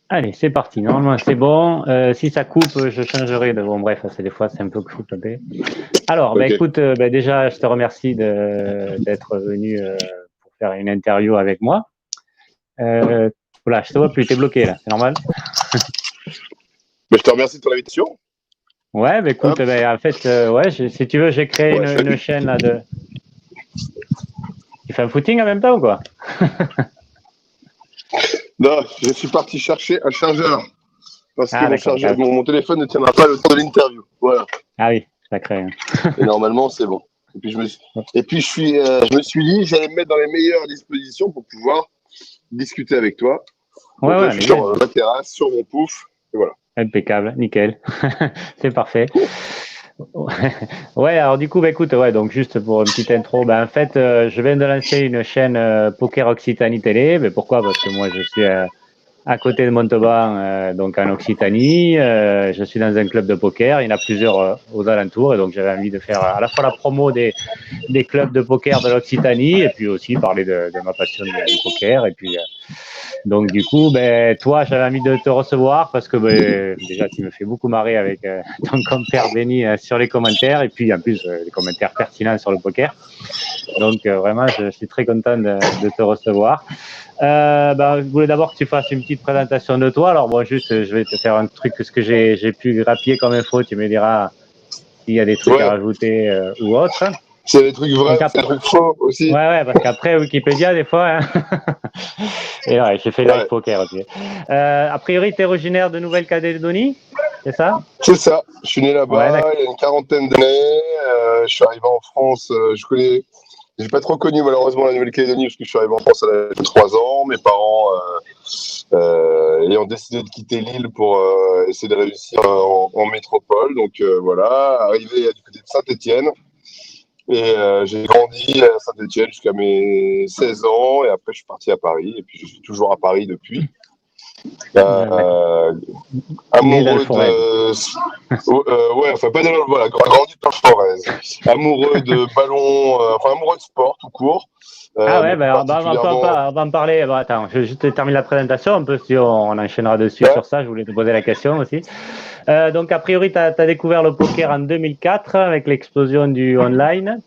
Allez, c'est parti. Normalement, c'est bon. Si ça coupe, je changerai de. Bon, bref, c'est des fois, c'est un peu coupé. Alors, bah, Ok. écoute, déjà, je te remercie d'être venu pour faire une interview avec moi. Voilà, je te vois plus, t'es bloqué là, c'est normal. Mais je te remercie de ton invitation. Ouais, bah, écoute, Hop. bah, en fait, ouais, si tu veux, j'ai créé Ouais, une chaîne là de. Tu fais un footing en même temps ou quoi? Non, je suis parti chercher un chargeur parce que Ah, d'accord. mon téléphone ne tiendra pas le temps de l'interview. Voilà. Ah oui, sacré. Hein. Et normalement, c'est bon. Et puis, je me suis dit que j'allais me mettre dans les meilleures dispositions pour pouvoir discuter avec toi. Ouais, Donc ouais, là, je on suis est bien. sur ma terrasse, sur mon pouf. Et voilà. Impeccable, nickel. C'est parfait. Ouais, alors du coup, bah, écoute, ouais, donc juste pour une petite intro, bah, en fait, je viens de lancer une chaîne Poker Occitanie Télé. Mais pourquoi? Parce que moi, je suis à côté de Montauban, donc en Occitanie. Je suis dans un club de poker. Il y en a plusieurs aux alentours, et donc j'avais envie de faire à la fois la promo des clubs de poker de l'Occitanie, et puis aussi parler de ma passion du poker. Et puis, donc du coup, ben, toi, j'avais envie de te recevoir parce que ben, déjà, tu me fais beaucoup marrer avec ton compère Benny sur les commentaires, et puis en plus, les commentaires pertinents sur le poker. Donc vraiment, je suis très content de te recevoir. Ben, je voulais d'abord que tu fasses une petite présentation de toi. Alors, bon, juste, je vais te faire un truc, ce que j'ai pu grappiller comme info. Tu me diras s'il y a des trucs à Ouais, rajouter ou autre. c'est des trucs vrais, Donc, c'est des trucs faux aussi. ouais, ouais, parce qu'après, Wikipédia, des fois. Hein. Et ouais, j'ai fait live Ouais, poker aussi. A priori, tu es originaire de Nouvelle-Calédonie, c'est ça? c'est ça. Je suis né Ouais, d'accord. là-bas il y a une quarantaine d'années. Je suis arrivé en France. J'ai pas trop connu malheureusement la Nouvelle-Calédonie parce que je suis arrivé en France à l'âge de 3 ans. Mes parents ayant décidé de quitter l'île pour essayer de réussir en métropole. Donc voilà, arrivé du côté de Saint-Étienne. Et j'ai grandi à Saint-Étienne jusqu'à mes 16 ans. Et après, je suis parti à Paris. Et puis, je suis toujours à Paris depuis. D'accord. Euh, Né dans le amoureux Forez. de. Ouais, enfin, pas dans, voilà, grandi dans le Forez. Amoureux de ballon, enfin, amoureux de sport tout court. Ah Mais ouais, plus ben, particulièrement. on va en parler. Bon, attends, je juste termine la présentation. Un peu si on enchaînera dessus Ouais, sur ça. Je voulais te poser la question aussi. Donc, a priori, tu as découvert le poker en 2004 avec l'explosion du online.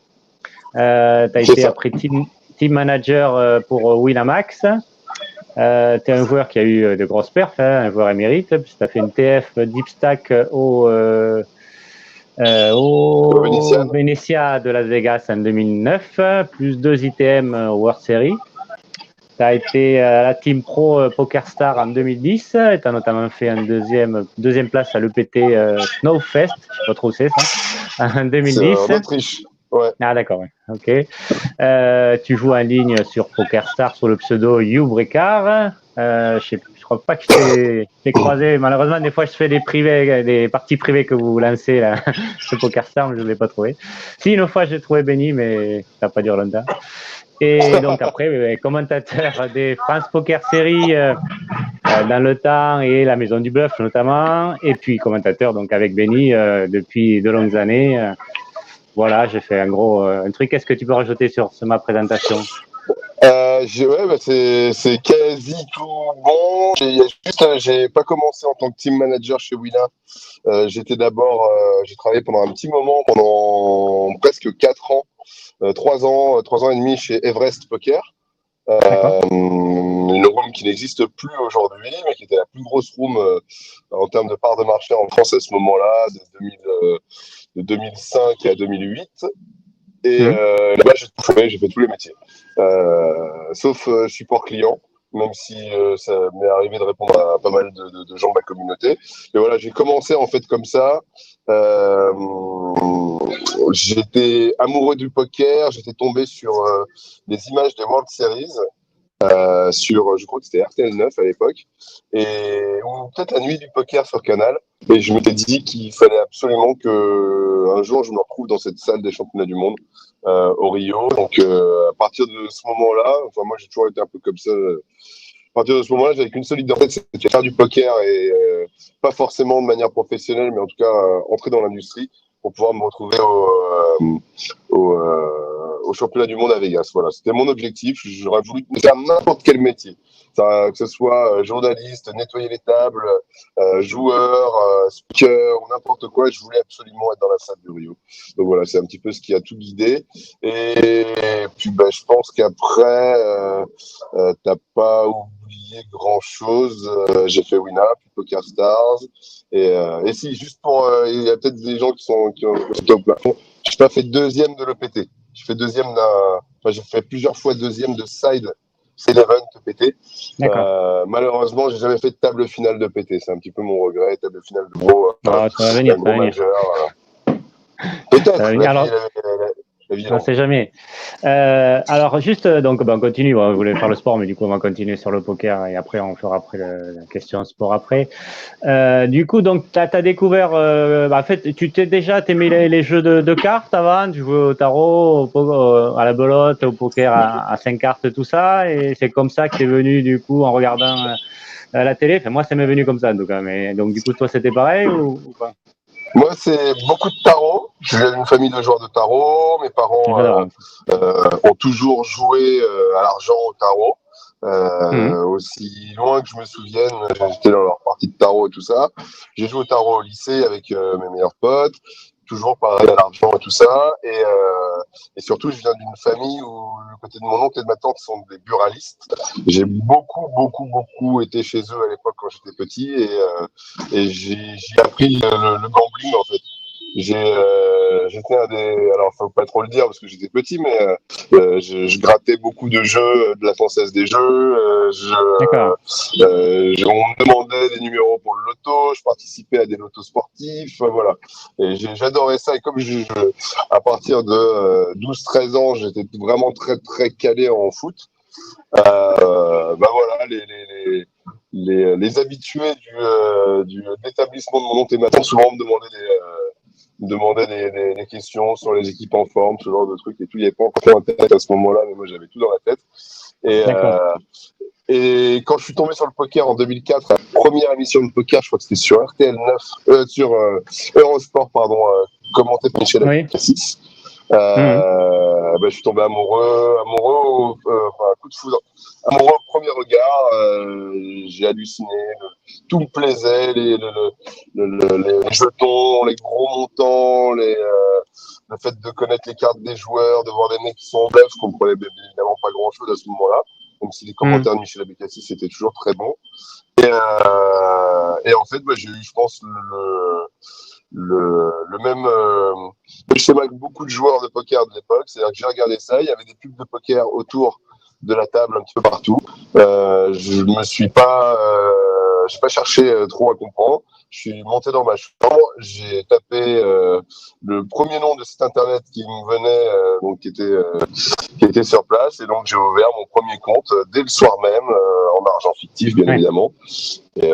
Tu as c'est été ça. après team manager pour Winamax. Tu es un joueur qui a eu de grosses perfs, hein, un joueur émérite, puisque tu as fait une TF Deep Stack au Vénitienne. Venezia de Las Vegas en 2009, plus 2 ITM au World Series. Tu as été à la Team Pro Poker Star en 2010 et tu as notamment fait une deuxième place à l'EPT Snowfest, je ne sais pas trop où c'est ça, en C'est 2010. en Autriche. Ouais. Ah d'accord, ouais. Ok. Tu joues en ligne sur PokerStar sous le pseudo You Brecard. Je crois pas que je t'ai croisé. Malheureusement, des fois, je fais des privés, des parties privées que vous lancez là, sur PokerStar, mais je ne l'ai pas trouvé. Si, une fois, j'ai trouvé Benny, mais ça n'a pas duré longtemps. Et donc après, commentateur des France Poker Series dans le temps et la Maison du Bluff notamment, et puis commentateur donc avec Benny depuis de longues années. Voilà, j'ai fait un gros un truc. Qu'est-ce que tu peux rajouter sur ma présentation? Ouais, bah c'est quasi tout bon. J'ai pas commencé en tant que team manager chez Wina. J'ai travaillé pendant un petit moment, pendant presque 4 ans, 3 ans et demi chez Everest Poker. D'accord. Une room qui n'existe plus aujourd'hui, mais qui était la plus grosse room en termes de part de marché en France à ce moment-là, de 2005 à 2008. Et Mmh. là-bas, j'ai tout fait, j'ai fait tous les métiers. Sauf support client, même si ça m'est arrivé de répondre à pas mal de gens de ma communauté. Mais voilà, j'ai commencé en fait comme ça. Euh, J'étais amoureux du poker, j'étais tombé sur des images des World Series. Je crois que c'était RTL9 à l'époque, ou peut-être la nuit du poker sur Canal. Et je m'étais dit qu'il fallait absolument que un jour je me retrouve dans cette salle des championnats du monde au Rio. Donc à partir de ce moment-là, enfin moi j'ai toujours été un peu comme ça. À partir de ce moment-là, j'avais qu'une seule idée en fait, c'était faire du poker et pas forcément de manière professionnelle, mais en tout cas entrer dans l'industrie pour pouvoir me retrouver au championnat du monde à Vegas. Voilà, c'était mon objectif. J'aurais voulu faire n'importe quel métier, que ce soit journaliste, nettoyer les tables, joueur, speaker, ou n'importe quoi. Je voulais absolument être dans la salle de Rio. Donc voilà, c'est un petit peu ce qui a tout guidé. Et puis je pense qu'après, t'as pas oublié grand chose. J'ai fait Wina, puis Poker Stars. Et si, juste pour, il y a peut-être des gens qui ont au plafond. Je n'ai pas fait deuxième de l'EPT. J'ai fait plusieurs fois deuxième de Side Eleven EPT. Malheureusement, j'ai jamais fait de table finale de PT. C'est un petit peu mon regret. Table finale de gros, ça va venir, gros majeur. Peut-être. On ne sait jamais. Alors, juste, donc, on continue. On voulait faire le sport, mais du coup, on va continuer sur le poker et après, on fera après la question sport après. Du coup, donc, tu as découvert, en fait, t'aimais les jeux de cartes avant, tu jouais au tarot, à la belote, au poker à 5 cartes, tout ça, et c'est comme ça que t'es venu, du coup, en regardant la télé. Enfin, moi, ça m'est venu comme ça, en tout cas. Mais donc, du coup, toi, c'était pareil ou pas? Moi, c'est beaucoup de tarot. Je viens d'une famille de joueurs de tarot. Mes parents ont toujours joué à l'argent au tarot. Aussi loin que je me souvienne, j'étais dans leur partie de tarot et tout ça. J'ai joué au tarot au lycée avec mes meilleurs potes. Toujours pareil à l'argent et tout ça. Et surtout, je viens d'une famille où le côté de mon oncle et de ma tante sont des buralistes. J'ai beaucoup été chez eux à l'époque quand j'étais petit et j'ai appris le gambling en fait. J'étais alors faut pas trop le dire parce que j'étais petit, mais je grattais beaucoup de jeux de la Française des Jeux. On me demandait des numéros pour le loto, je participais à des lotos sportifs, voilà. Et j'adorais ça. Et comme à partir de 12-13 ans, j'étais vraiment très calé en foot. Voilà, les habitués de l'établissement de mon oncle et ma tante souvent me demandaient des questions sur les équipes en forme, ce genre de trucs et tout. Il n'y avait pas encore Internet à ce moment-là, mais moi j'avais tout dans la tête. Et quand je suis tombé sur le poker en 2004, la première émission de poker, je crois que c'était sur RTL9, sur Eurosport, pardon, commenté par Michel Abdelaziz. Je suis tombé amoureux, un coup de foudre, amoureux au premier regard. J'ai halluciné, tout me plaisait, les jetons, les gros montants, le fait de connaître les cartes des joueurs, de voir des mecs qui sont en bluff, je comprenais évidemment pas grand-chose à ce moment-là, même si les commentaires de Michel Abdelaziz c'était toujours très bon. Et en fait, j'ai eu, je pense, le même schéma que beaucoup de joueurs de poker de l'époque, c'est-à-dire que j'ai regardé ça, il y avait des pubs de poker autour de la table un petit peu partout. Je me suis pas, j'ai pas cherché trop à comprendre. Je suis monté dans ma chambre, j'ai tapé le premier nom de site internet qui me venait, donc qui était sur place, et donc j'ai ouvert mon premier compte dès le soir même, en argent fictif bien évidemment. Et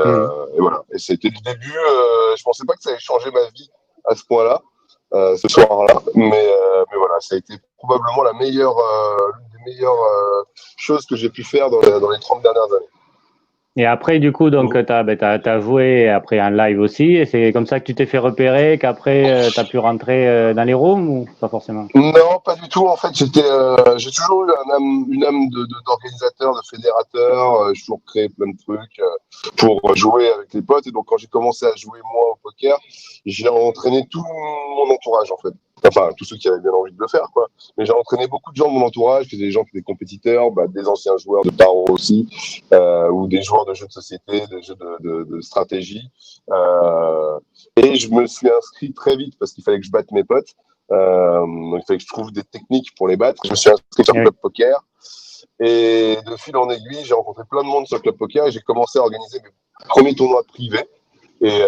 voilà. Et c'était le début. Je pensais pas que ça allait changer ma vie à ce point-là, ce soir-là, mais voilà, ça a été probablement l'une des meilleures choses que j'ai pu faire dans les 30 dernières années. Et après, du coup, donc, t'as joué après en live aussi, et c'est comme ça que tu t'es fait repérer, qu'après, t'as pu rentrer dans les rooms ou pas forcément? Non, pas du tout. En fait, j'ai toujours eu une âme d'organisateur, de fédérateur. J'ai toujours créé plein de trucs pour jouer avec les potes. Et donc, quand j'ai commencé à jouer, moi, au poker, j'ai entraîné tout mon entourage, en fait. Enfin, tous ceux qui avaient bien envie de le faire, quoi. Mais j'ai entraîné beaucoup de gens de mon entourage, des gens qui étaient compétiteurs, des anciens joueurs de tarot aussi, ou des joueurs de jeux de société, des jeux de stratégie. Et je me suis inscrit très vite parce qu'il fallait que je batte mes potes. Donc il fallait que je trouve des techniques pour les battre. Je me suis inscrit sur Club Poker. Et de fil en aiguille, j'ai rencontré plein de monde sur Club Poker et j'ai commencé à organiser mes premiers tournois privés. Et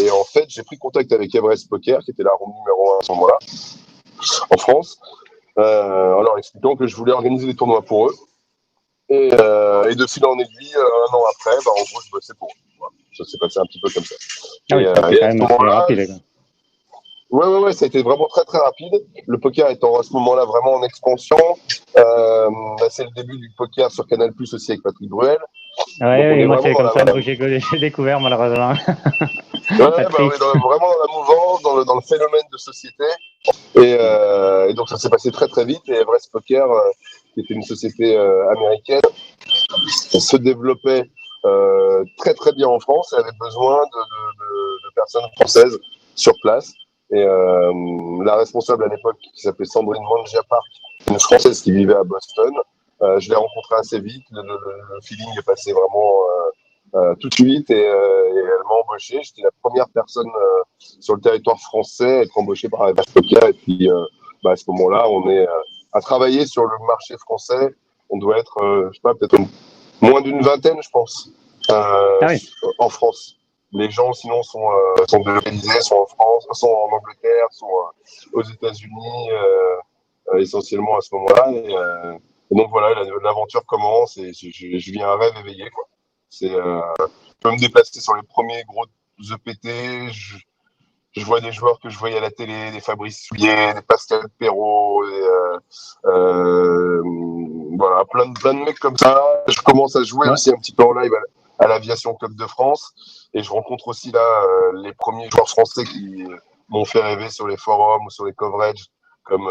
en fait, j'ai pris contact avec Everest Poker, qui était la room numéro 1 à ce moment-là, en France, en leur expliquant que je voulais organiser des tournois pour eux. Et de fil en aiguille, un an après, en gros, je bossais pour eux. Voilà. Ça s'est passé un petit peu comme ça. Ah oui, c'est quand même assez rapide. Ouais, ça a été vraiment très rapide. Le poker étant à ce moment-là vraiment en expansion. C'est le début du poker sur Canal+ aussi avec Patrick Bruel. Ouais, moi c'est comme ça que j'ai découvert malheureusement. Vraiment dans la mouvance, dans le phénomène de société. Et donc ça s'est passé très très vite. Et Everest Poker, qui était une société américaine, se développait très très bien en France et avait besoin de personnes françaises sur place. Et la responsable à l'époque, qui s'appelait Sandrine Mangia-Park, une Française qui vivait à Boston, je l'ai rencontrée assez vite. Le feeling est passé vraiment tout de suite et elle m'a embauché. J'étais la première personne sur le territoire français à être embauchée par Everest Poker. Et puis à ce moment-là, on est à travailler sur le marché français. On doit être, je sais pas, peut-être moins d'une vingtaine, je pense, en France. Les gens, sinon, sont délocalisés, sont en France, sont en Angleterre, sont aux États-Unis, essentiellement à ce moment-là. Et donc voilà, l'aventure commence et je vis un rêve éveillé, quoi. Je peux me déplacer sur les premiers gros EPT. Je vois des joueurs que je voyais à la télé, des Fabrice Soulier, des Pascal Perrault, voilà, plein de mecs comme ça. Je commence à jouer aussi un petit peu en live à l'Aviation Club de France. Et je rencontre aussi là les premiers joueurs français qui m'ont fait rêver sur les forums ou sur les coverages, comme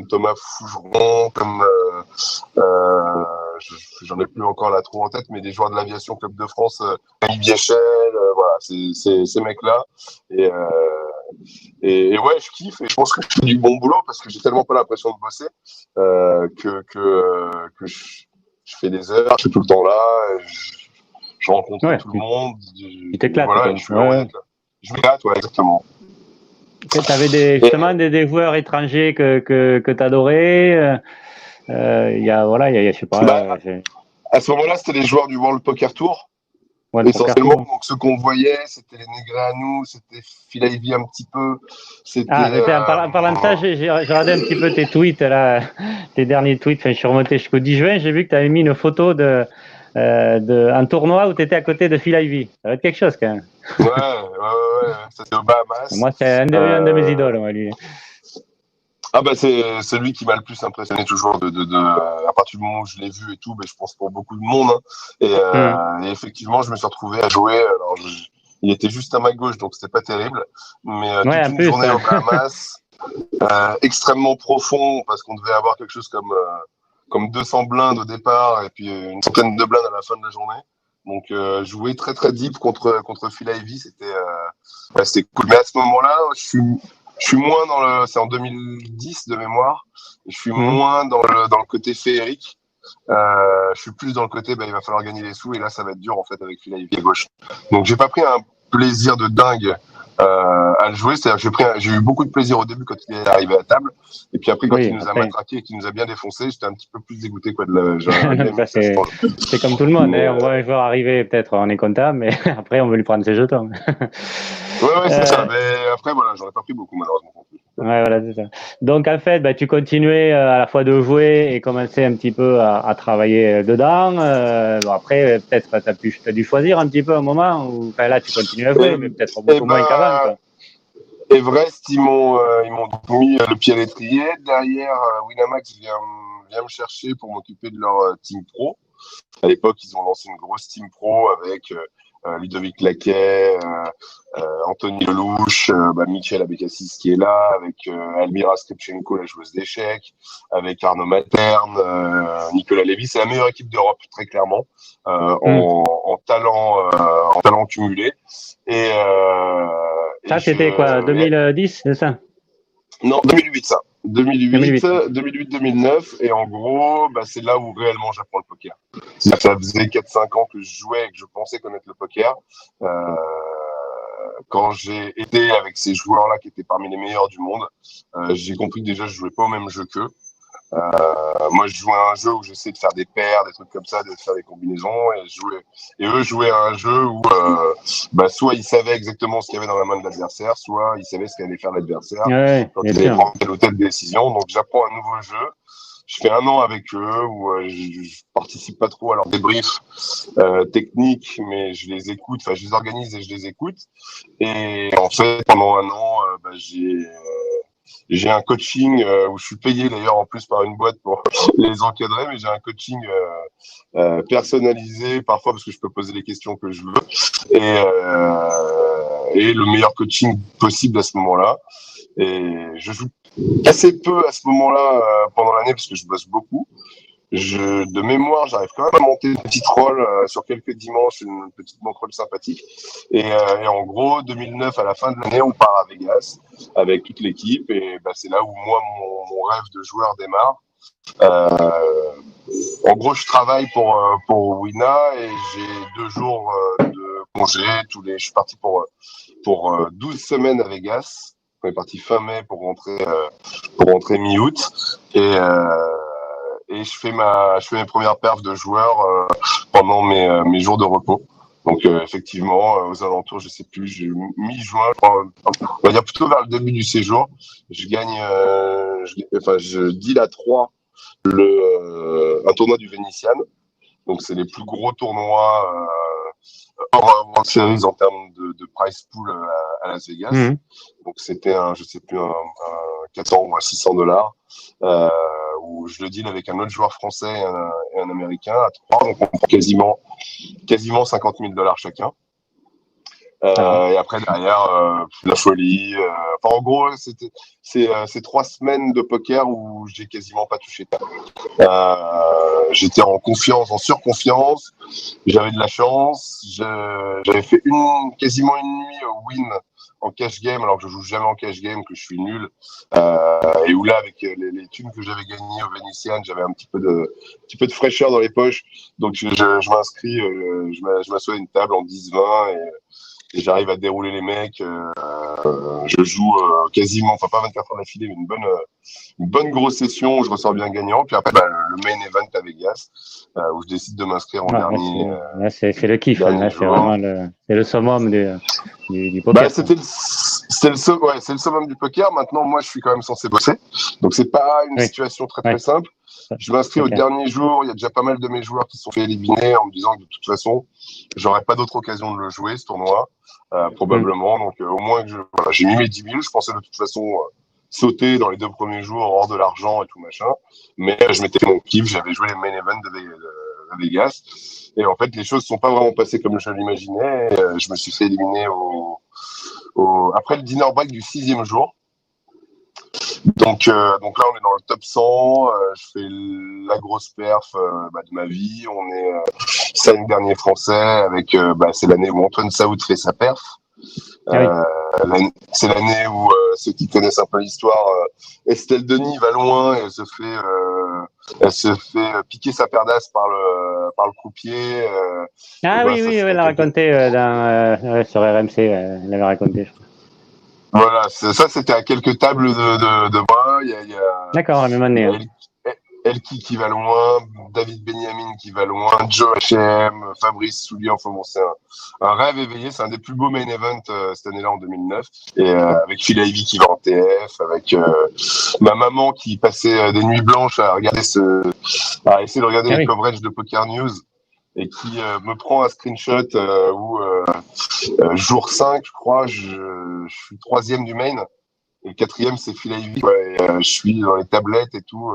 Thomas Fougeron, comme j'en ai plus encore la trop en tête, mais des joueurs de l'Aviation Club de France, Olivier Chel, voilà, ces mecs-là. Et ouais, je kiffe et je pense que je fais du bon boulot parce que j'ai tellement pas l'impression de bosser que je fais des heures, je suis tout le temps là, je rencontre tout le monde. Tu t'éclates. Voilà, je suis heureux d'être là. Je m'éclate, ouais, exactement. Tu avais justement des joueurs étrangers que tu adorais. Je sais pas. À ce moment-là, c'était les joueurs du World Poker Tour. Essentiellement, donc ceux qu'on voyait, c'était les Negreanu, c'était Phil Ivey un petit peu. En parlant de ça, j'ai regardé un petit peu tes tweets, là, tes derniers tweets. Enfin, je suis remonté jusqu'au 10 juin, j'ai vu que tu avais mis une photo un tournoi où tu étais à côté de Phil Ivey. Ça va être quelque chose quand même. Ouais, c'était au Bahamas. Moi, c'est un de mes idoles, moi, lui. Ah bah c'est celui qui m'a le plus impressionné toujours à partir du moment où je l'ai vu et tout, je pense pour beaucoup de monde, hein. Et effectivement je me suis retrouvé à jouer. Alors il était juste à ma gauche donc c'était pas terrible, mais toute une journée au Bahamas, extrêmement profond parce qu'on devait avoir quelque chose comme 200 blindes au départ et puis une centaine de blindes à la fin de la journée. Donc jouer très très deep contre Phil Ivey, c'était cool. Mais à ce moment-là, je suis moins c'est en 2010 de mémoire, je suis moins dans le côté féerique. Je suis plus dans le côté, il va falloir gagner les sous et là ça va être dur en fait avec Phil Ivey à gauche. Donc j'ai pas pris un plaisir de dingue à le jouer, c'est-à-dire j'ai eu beaucoup de plaisir au début quand il est arrivé à table, et puis après quand il nous a matraqué et qu'il nous a bien défoncé, j'étais un petit peu plus dégoûté c'est comme tout le monde, on voit un joueur arriver, peut-être on est content, mais après on veut lui prendre ses jetons. Ouais, c'est ça, mais après voilà, j'en ai pas pris beaucoup malheureusement. Ouais, voilà, c'est ça. Donc en fait, tu continuais à la fois de jouer et commencer un petit peu à travailler dedans. Après, peut-être tu as dû choisir un petit peu un moment où là tu continues à jouer, mais peut-être beaucoup moins qu'avant, quoi. Everest, ils m'ont mis le pied à l'étrier. Derrière, Winamax vient me chercher pour m'occuper de leur team pro. À l'époque, ils ont lancé une grosse team pro avec Ludovic Laquet, Anthony Lelouch, Michel Abécassis qui est là, avec Almira Skripchenko, la joueuse d'échecs, avec Arnaud Materne, Nicolas Lévy. C'est la meilleure équipe d'Europe, très clairement, en talent cumulé. Ça, c'était quoi, 2010, c'est ça? Non, 2008, ça. 2008-2009. Et en gros, c'est là où réellement j'apprends le poker. Ça faisait 4-5 ans que je jouais et que je pensais connaître le poker. Quand j'ai été avec ces joueurs-là qui étaient parmi les meilleurs du monde, j'ai compris que déjà je jouais pas au même jeu qu'eux. Moi, je jouais à un jeu où j'essayais de faire des paires, des trucs comme ça, de faire des combinaisons, et eux jouaient à un jeu où soit ils savaient exactement ce qu'il y avait dans la main de l'adversaire, soit ils savaient ce qu'allait faire l'adversaire quand ils allaient prendre telle ou telle décision. Donc, j'apprends un nouveau jeu. Je fais 1 an avec eux où je participe pas trop à leur débrief technique, mais je les écoute, je les organise et je les écoute. Et en fait, pendant 1 an, j'ai un coaching où je suis payé d'ailleurs en plus par une boîte pour les encadrer, mais j'ai un coaching personnalisé parfois parce que je peux poser les questions que je veux et le meilleur coaching possible à ce moment-là. Et je joue assez peu à ce moment-là pendant l'année parce que je bosse beaucoup. De mémoire, j'arrive quand même à monter une petite roll sur quelques dimanches, une petite roll sympathique. Et en gros, 2009, à la fin de l'année, on part à Vegas avec toute l'équipe. Et bah, c'est là où moi, mon rêve de joueur démarre. En gros, je travaille pour Wina et j'ai 2 jours de congé. Je suis parti pour 12 semaines à Vegas. On est parti fin mai pour rentrer mi-août. Et je fais mes premières perfs de joueur pendant mes jours de repos. Donc effectivement, aux alentours, je sais plus, mi-juin, on va dire plutôt vers le début du séjour, je gagne, je deal à 3 un tournoi du Venetian. Donc c'est les plus gros tournois hors World Series en termes de prize pool à Las Vegas. Mmh. Donc c'était je sais plus, un 400 ou un $600. Où je le deal avec un autre joueur français et un américain à 3, donc on prend quasiment $50,000 chacun. Et après derrière la folie. En gros, c'est 3 semaines de poker où j'ai quasiment pas touché terre. J'étais en surconfiance. J'avais de la chance. J'avais fait quasiment une nuit au win en cash game, alors que je joue jamais en cash game, que je suis nul. Et où là, avec les thunes que j'avais gagnées au Venetian, j'avais un petit peu de fraîcheur dans les poches. Donc je m'inscris, je m'assois à une table en 10-20 et j'arrive à dérouler les mecs. Je joue quasiment, enfin pas 24 heures d'affilée, mais une bonne grosse session où je ressors bien gagnant. Puis après, le main event à Vegas, où je décide de m'inscrire en dernier. Là, c'est le kiff. Là, c'est vraiment le summum du poker. Bah, c'est le summum du poker. Maintenant, moi, je suis quand même censé bosser. Donc, c'est pas une situation très simple. Je m'inscris au dernier jour. Il y a déjà pas mal de mes joueurs qui se sont fait éliminer en me disant que de toute façon, j'aurais pas d'autre occasion de le jouer, ce tournoi, probablement. Donc, au moins que j'ai mis mes 10 000. Je pensais de toute façon sauter dans les 2 premiers jours hors de l'argent et tout machin. Mais je m'étais fait mon kiff. J'avais joué les main events de Vegas. Et en fait, les choses ne sont pas vraiment passées comme je l'imaginais. Je me suis fait éliminer après le dinner break du 6e jour. Donc là, on est dans le top 100. Je fais la grosse perf de ma vie. On est 5 derniers Français avec. C'est l'année où Antoine Saoud fait sa perf. C'est l'année où ceux qui connaissent un peu l'histoire, Estelle Denis va loin et elle se fait piquer sa paire d'as par le croupier. Oui, elle l'a raconté sur RMC, elle l'avait raconté, je crois. Voilà, ça c'était à quelques tables de moi. D'accord, la même année. Elki qui va loin, David Benjamin qui va loin, Joe H.M., Fabrice Soulier. Enfin bon, c'est un rêve éveillé. C'est un des plus beaux main events cette année-là en 2009. Et avec Phil Ivey qui va en TF, avec ma maman qui passait des nuits blanches à essayer de regarder les coverages de Poker News et qui me prend un screenshot où jour 5, je crois, je suis 3e du main. Et le 4e, c'est Phil Ivey. Je suis dans les tablettes et tout.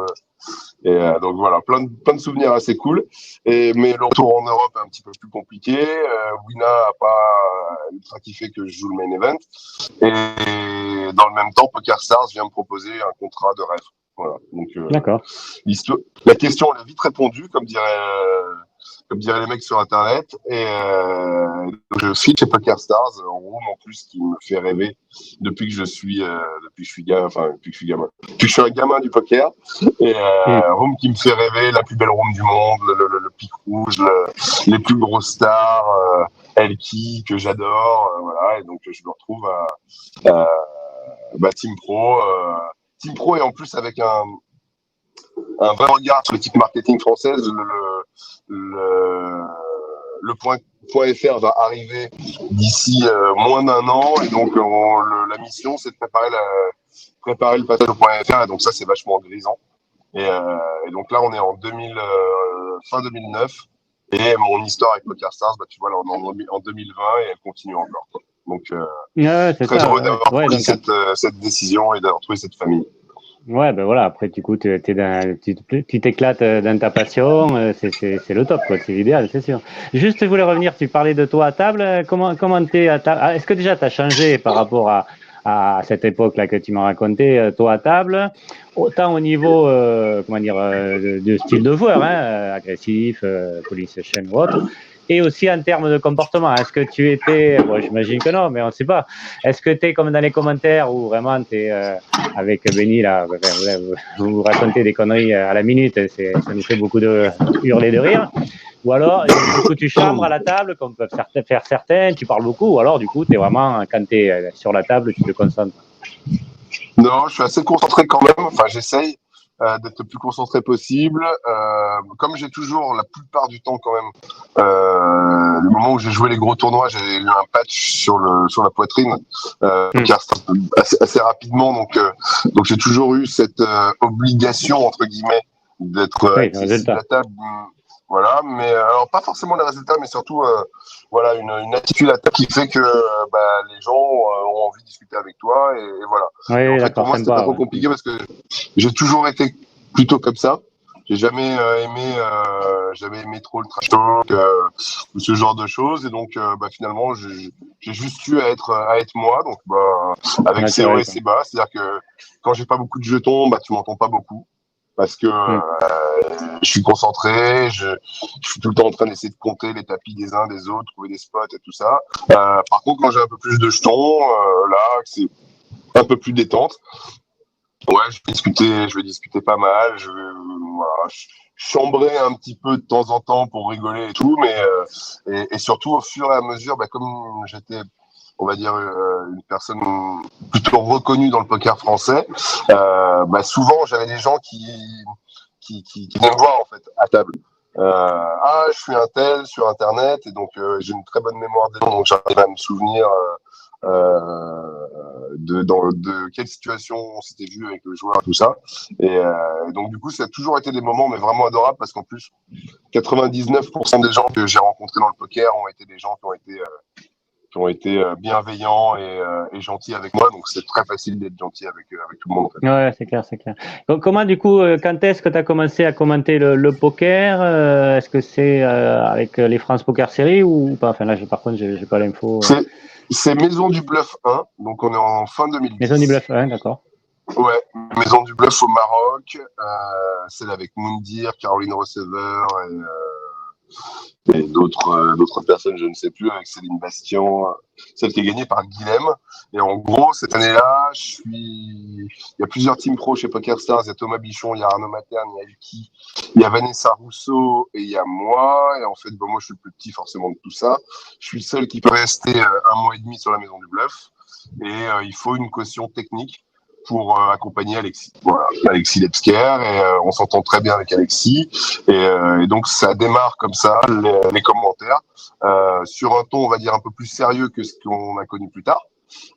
Donc voilà, plein de souvenirs assez cool. Mais le retour en Europe est un petit peu plus compliqué. Wina n'a pas ultra kiffé que je joue le main event. Et dans le même temps, PokerStars vient me proposer un contrat de rêve. Voilà. Donc, d'accord. La question, elle est vite répondue, comme diraient les mecs sur Internet. Et je file chez PokerStars, en room en plus, qui me fait rêver depuis que je suis gamin. Depuis que je suis un gamin du poker. Et room qui me fait rêver, la plus belle room du monde, le pic rouge, les plus grosses stars, Elki, que j'adore. Voilà. Et donc, je me retrouve à Team Pro. Team Pro et en plus avec un vrai regard sur l'équipe marketing française. Le point .fr va arriver d'ici moins d'1 an et donc la mission c'est de préparer le passage au point .fr et donc ça c'est vachement grisant et donc là on est en fin 2009 et mon histoire avec PokerStars, tu vois là on est en 2020 et elle continue encore quoi. Donc très heureux d'avoir pris cette décision et d'avoir trouvé cette famille. Ouais, voilà, après, tu t'éclates dans ta passion, c'est le top, quoi, c'est l'idéal, c'est sûr. Juste, je voulais revenir, tu parlais de toi à table, comment t'es à table? Est-ce que déjà t'as changé par rapport à à cette époque-là que tu m'as raconté, toi à table, autant au niveau de style de joueur, hein, agressif, police chaîne ou autre, et aussi en termes de comportement. Est-ce que tu étais, bon, j'imagine que non, mais on ne sait pas, est-ce que tu es comme dans les commentaires où vraiment tu es avec Benny, là, vous racontez des conneries à la minute, ça nous fait beaucoup de hurler de rire. Ou alors, du coup, tu chambres à la table, comme peuvent faire certains, tu parles beaucoup, ou alors, du coup, tu es vraiment, quand tu es sur la table, tu te concentres. Non, je suis assez concentré quand même. Enfin, j'essaye d'être le plus concentré possible. Comme j'ai toujours, la plupart du temps quand même, le moment où j'ai joué les gros tournois, j'ai eu un patch sur la poitrine qui a assez rapidement. Donc j'ai toujours eu cette obligation, entre guillemets, d'être accessible à la table. Voilà, mais alors pas forcément les résultats, mais surtout voilà une attitude à table qui fait que les gens ont envie de discuter avec toi et voilà. Oui, en fait, pour moi, c'était pas trop compliqué parce que j'ai toujours été plutôt comme ça. J'ai jamais aimé trop le trash talk ou ce genre de choses et donc finalement j'ai juste eu à être moi donc avec ses hauts et ses bas, c'est-à-dire que quand j'ai pas beaucoup de jetons, tu m'entends pas beaucoup. Parce que je suis concentré, je suis tout le temps en train d'essayer de compter les tapis des uns des autres, trouver des spots et tout ça. Par contre, quand j'ai un peu plus de jetons, là, c'est un peu plus détente. Ouais, je vais discuter pas mal, je chambrer un petit peu de temps en temps pour rigoler et tout, mais et surtout au fur et à mesure, comme j'étais, on va dire, une personne plutôt reconnue dans le poker français, souvent j'avais des gens qui venaient me voir en fait à table. Je suis un tel sur internet et donc j'ai une très bonne mémoire des noms, donc j'arrive à me souvenir de quelle situation on s'était vu avec le joueur, tout ça. Et donc du coup, ça a toujours été des moments mais vraiment adorables parce qu'en plus, 99% des gens que j'ai rencontrés dans le poker ont été des gens qui ont été bienveillants et gentils avec moi. Donc c'est très facile d'être gentil avec tout le monde. En fait. Ouais, c'est clair, c'est clair. Donc, comment du coup, quand est-ce que tu as commencé à commenter le poker est-ce que c'est avec les France Poker Series ou pas? Enfin là, par contre, j'ai pas l'info. C'est Maison du Bluff 1, donc on est en fin 2010. Maison du Bluff 1, d'accord. Ouais, Maison du Bluff au Maroc, celle avec Moundir, Caroline Receveur et d'autres personnes, je ne sais plus, avec Céline Bastien, celle qui est gagnée par Guilhem. Et en gros, cette année-là, il y a plusieurs teams pro chez PokerStars. Il y a Thomas Bichon, il y a Arnaud Materne, il y a Elki, il y a Vanessa Rousseau et il y a moi. Et en fait, moi, je suis le plus petit forcément de tout ça. Je suis le seul qui peut rester 1 mois et demi sur la Maison du Bluff. Et il faut une caution technique pour accompagner Alexis. Voilà, Alexis Lepsker, et on s'entend très bien avec Alexis. Et donc, ça démarre comme ça, les commentaires, sur un ton, on va dire, un peu plus sérieux que ce qu'on a connu plus tard.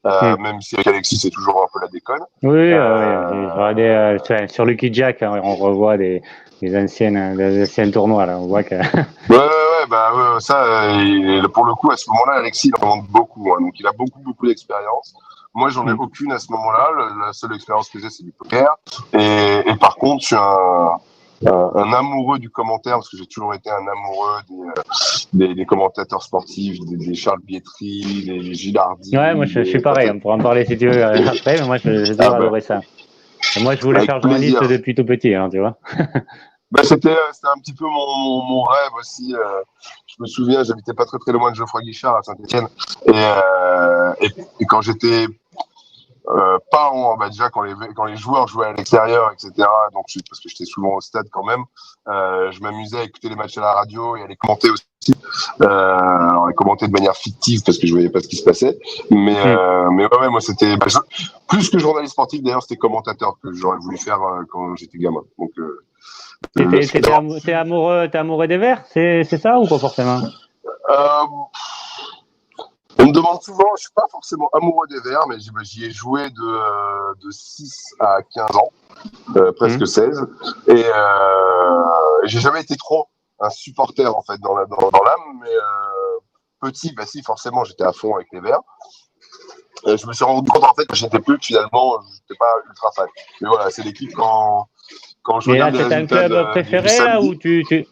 Même si avec Alexis, c'est toujours un peu la déconne. Oui, sur Lucky Jack, on revoit des anciens tournois. Là. On voit que... ça, pour le coup, à ce moment-là, Alexis, il en demande beaucoup. Hein, donc, il a beaucoup d'expérience. Moi, j'en ai aucune à ce moment-là. La seule expérience que j'ai, c'est du poker. Et par contre, je suis un amoureux du commentaire, parce que j'ai toujours été un amoureux des commentateurs sportifs, des Charles Bietri, des Gilles Hardy. Ouais, moi, je suis pareil. On pourra en parler si tu veux après, mais moi, j'ai toujours adoré ça. Et moi, je voulais faire journaliste depuis tout petit, hein, tu vois. C'était un petit peu mon rêve aussi. Je me souviens, j'habitais pas très loin de Geoffroy Guichard à Saint-Etienne. Et quand j'étais déjà quand les joueurs jouaient à l'extérieur, etc. Donc parce que j'étais souvent au stade quand même, je m'amusais à écouter les matchs à la radio et à les commenter aussi. Alors les commenter de manière fictive parce que je voyais pas ce qui se passait. Mais ouais, moi c'était plus que journaliste sportif d'ailleurs, c'était commentateur que j'aurais voulu faire quand j'étais gamin. Donc t'es amoureux des Verts, c'est ça ou pas forcément? On me demande souvent, je suis pas forcément amoureux des Verts, mais j'y ai joué de 6 à 15 ans, presque 16. Et j'ai jamais été trop un supporter en fait dans l'âme, mais petit, si forcément j'étais à fond avec les Verts. Je me suis rendu compte en fait que j'étais plus, finalement, j'étais pas ultra fan. Mais voilà, c'est l'équipe quand je regarde les résultats. Mais là, c'est un club préféré là, ou t'es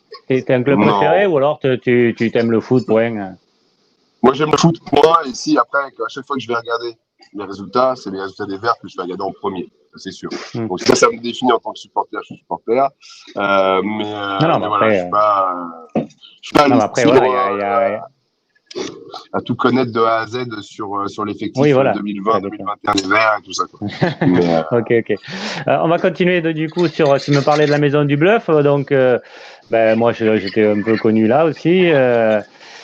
un club préféré ou alors tu t'aimes le foot, point? Moi, j'aime le foot, point. Et si après, à chaque fois que je vais regarder les résultats, c'est les résultats des Verts que je vais regarder en premier, c'est sûr. Mm. Donc ça me définit en tant que supporter, je suis supporter. Mais voilà, je suis pas non, le mais après, style voilà, à tout connaître de A à Z sur l'effectif oui, voilà, 2020-2021 des Verts et tout ça. Quoi. Mais, ok, ok. On va continuer du coup sur. Tu me parlais de la Maison du Bluff, donc moi j'étais un peu connu là aussi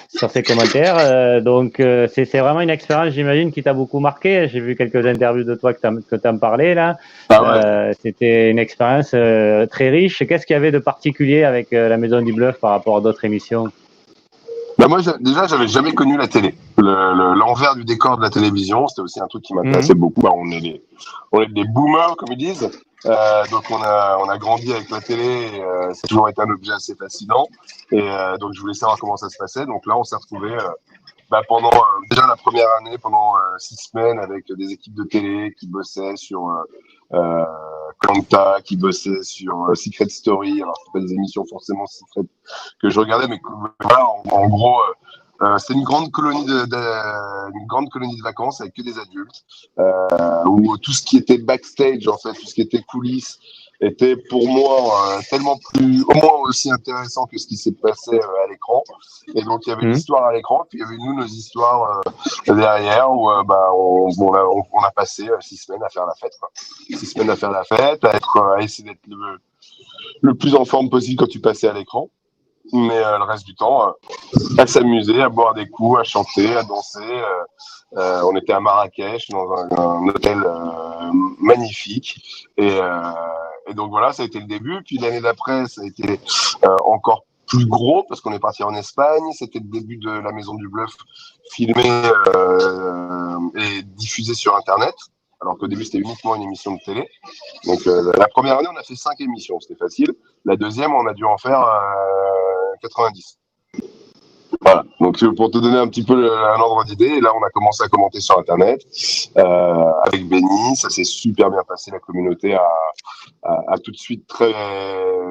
sur ces commentaires. Donc c'est vraiment une expérience, j'imagine, qui t'a beaucoup marqué. J'ai vu quelques interviews de toi que tu en parlais là. ouais. C'était une expérience très riche. Qu'est-ce qu'il y avait de particulier avec la Maison du Bluff par rapport à d'autres émissions? Bah moi, déjà, j'avais jamais connu la télé. L'envers du décor de la télévision, c'était aussi un truc qui m'intéressait beaucoup. Bah, on est des boomers, comme ils disent. Donc, on a grandi avec la télé. Ça a toujours été un objet assez fascinant. Et donc, je voulais savoir comment ça se passait. Donc là, on s'est retrouvés pendant déjà la première année, pendant 6 semaines, avec des équipes de télé qui bossaient sur Koh-Lanta, qui bossait sur Secret Story. Alors, c'est pas des émissions forcément secret que je regardais, mais voilà, en gros, c'était une grande colonie de vacances avec que des adultes, où tout ce qui était backstage, en fait, tout ce qui était coulisses, était pour moi tellement plus, au moins aussi intéressant que ce qui s'est passé à l'écran. Et donc, il y avait l'histoire à l'écran, puis il y avait nous, nos histoires derrière, où on a passé 6 semaines à faire la fête. 6 semaines à faire la fête, à essayer d'être le plus en forme possible quand tu passais à l'écran. Mais le reste du temps, à s'amuser, à boire des coups, à chanter, à danser. On était à Marrakech, dans un hôtel magnifique. Et donc voilà, ça a été le début. Puis l'année d'après, ça a été encore plus gros parce qu'on est parti en Espagne. C'était le début de la Maison du Bluff, filmé et diffusé sur Internet. Alors qu'au début, c'était uniquement une émission de télé. Donc la première année, on a fait 5 émissions, c'était facile. La deuxième, on a dû en faire 90. Voilà, donc pour te donner un petit peu un ordre d'idée, et là on a commencé à commenter sur Internet avec Benny, ça s'est super bien passé, la communauté a tout de suite très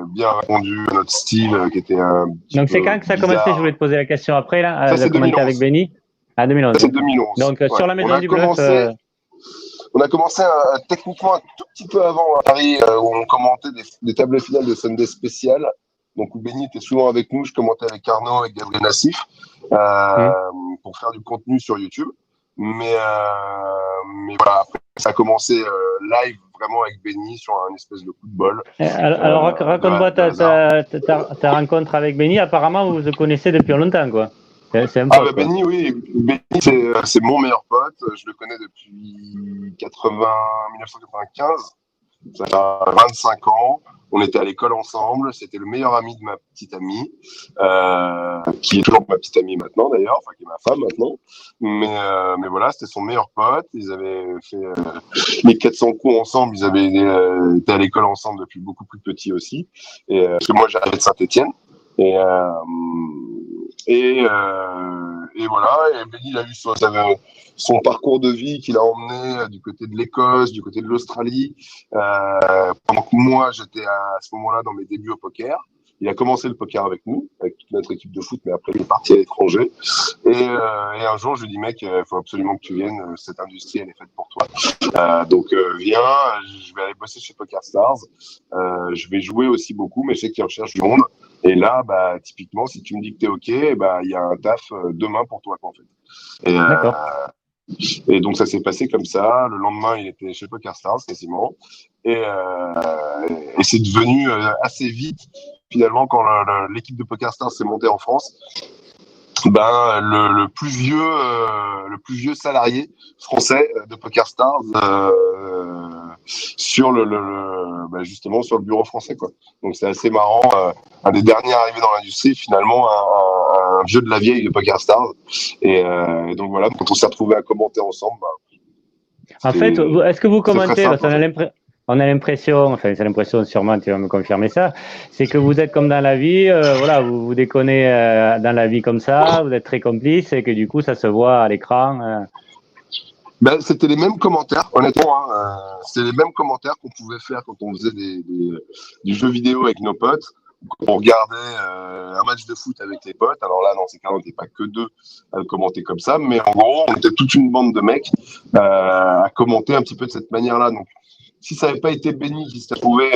bien répondu à notre style qui était un petit Donc peu c'est quand que ça a commencé? Je voulais te poser la question après là, ça, c'est commenter 2011. avec Benny. Ah, 2011. Ça, c'est 2011. Donc sur la Maison du Bluff. On a commencé techniquement un tout petit peu avant à Paris, où on commentait des tables finales de Sunday spéciales. Donc, où Benny était souvent avec nous, je commentais avec Arnaud et Gabriel Nassif pour faire du contenu sur YouTube. Mais voilà, après, ça a commencé live vraiment avec Benny sur un espèce de coup de bol. Alors raconte-moi ta rencontre avec Benny. Apparemment, vous vous connaissez depuis longtemps, quoi. C'est un pote, Benny, oui. Benny, c'est mon meilleur pote. Je le connais depuis 1995. Ça a 25 ans. On était à l'école ensemble. C'était le meilleur ami de ma petite amie, qui est toujours ma petite amie maintenant d'ailleurs, enfin qui est ma femme maintenant. Mais voilà, c'était son meilleur pote. Ils avaient fait les 400 coups ensemble. Ils avaient été à l'école ensemble depuis beaucoup plus petit aussi. Parce que moi, j'arrivais de Saint-Étienne. Et voilà, et Benny, il a eu son parcours de vie qu'il a emmené du côté de l'Écosse, du côté de l'Australie. Pendant que moi, j'étais à ce moment-là dans mes débuts au poker. Il a commencé le poker avec nous, avec toute notre équipe de foot, mais après, il est parti à l'étranger. Et un jour, je lui dis, mec, il faut absolument que tu viennes. Cette industrie, elle est faite pour toi. Donc, viens, je vais aller bosser chez PokerStars. Je vais jouer aussi beaucoup, mais je sais qu'ils recherchent du monde. Et là, typiquement, si tu me dis que t'es OK, il y a un taf demain pour toi, en fait. D'accord. Et donc, ça s'est passé comme ça. Le lendemain, il était chez PokerStars, quasiment. Et c'est devenu assez vite, finalement, quand l'équipe de PokerStars s'est montée en France, le plus vieux salarié français de PokerStars sur justement sur le bureau français, quoi. Donc c'est assez marrant, un des derniers arrivés dans l'industrie, finalement un vieux de la vieille de PokerStars. Et donc voilà, quand on s'est retrouvés à commenter ensemble. En fait, est-ce que vous commentez, simple, parce on a l'impression, enfin c'est l'impression, sûrement tu vas me confirmer ça, c'est que vous êtes comme dans la vie, voilà, vous déconnez dans la vie comme ça, vous êtes très complices et que du coup ça se voit à l'écran. C'était les mêmes commentaires, honnêtement. C'était les mêmes commentaires qu'on pouvait faire quand on faisait du jeu vidéo avec nos potes. on regardait un match de foot avec les potes. Alors là, dans ces cas, on n'était pas que deux à le commenter comme ça, mais en gros, on était toute une bande de mecs à commenter un petit peu de cette manière-là. Donc, si ça n'avait pas été Benny qui s'est trouvé,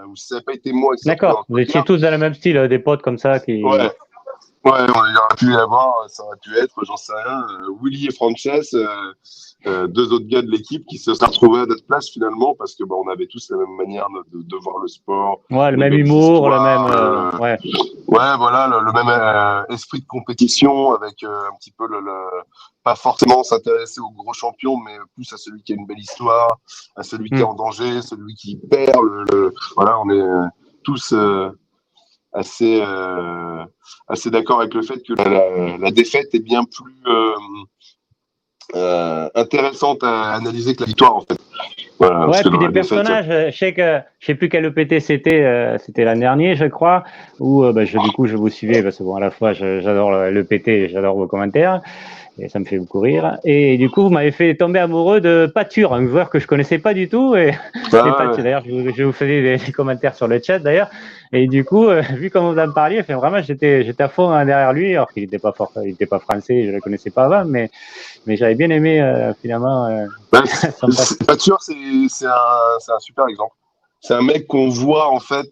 ou si ça n'avait pas été moi qui s'est trouvé dans D'accord, le vous étiez poker, tous dans le même style, des potes comme ça qui. ouais, ouais, on aurait pu y avoir, ça aurait pu être, j'en sais rien, Willy et Frances, deux autres gars de l'équipe qui se sont retrouvés à notre place finalement parce que on avait tous la même manière de voir le sport, Ouais, le les même mêmes humour, le même. histoires, Ouais. ouais, voilà, le même esprit de compétition avec un petit peu pas forcément s'intéresser au gros champion, mais plus à celui qui a une belle histoire, à celui qui est en danger, celui qui perd. Voilà, on est tous assez assez d'accord avec le fait que la défaite est bien plus intéressante à analyser que la victoire en fait. Voilà, parce Ouais, que puis dans des la défaite, personnages, je sais plus quel EPT c'était l'an dernier, je crois, où du coup je vous suivais parce que bon, à la fois j'adore l'EPT et j'adore vos commentaires et ça me fait beaucoup rire. Et du coup, vous m'avez fait tomber amoureux de Pature, un joueur que je connaissais pas du tout. Et Pature, d'ailleurs, je vous faisais des commentaires sur le chat d'ailleurs. Et du coup, vu comme vous en parliez, vraiment, j'étais à fond derrière lui, alors qu'il n'était pas fort, il était pas français, je le connaissais pas avant, mais j'avais bien aimé finalement son passé. Pas sûr, c'est un super exemple. C'est un mec qu'on voit en fait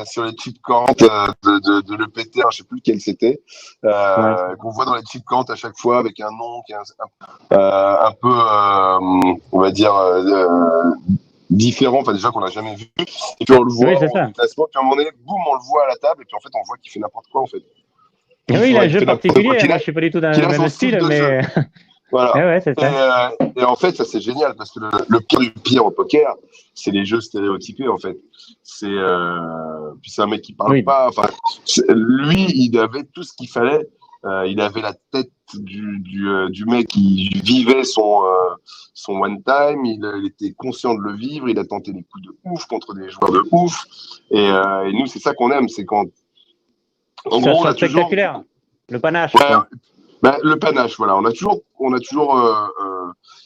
sur les chip count de l'EPT, je sais plus lequel c'était, Ouais. qu'on voit dans les chip count à chaque fois avec un nom qui est un peu, on va dire, différent, enfin déjà qu'on n'a jamais vu. Et puis on le voit Oui, c'est au ça. classement, puis à un moment donné, boum, on le voit à la table, et puis en fait on voit qu'il fait n'importe quoi en fait. Et oui, il a un Il jeu fait n'importe quoi, particulier. Moi, je suis pas du tout dans qu'il le a son même style style, de jeu. mais Voilà. ouais, c'est ça. Et en fait, ça c'est génial parce que le pire du pire au poker, c'est les jeux stéréotypés en fait. Puis c'est un mec qui parle Oui. pas. Enfin, lui, il avait tout ce qu'il fallait. Il avait la tête du mec qui vivait son one time. Il était conscient de le vivre. Il a tenté des coups de ouf contre des joueurs de ouf. Et nous, c'est ça qu'on aime, c'est quand, en Ça gros, on soit a toujours, spectaculaire. Le panache, ouais, quoi. le panache, voilà. On a toujours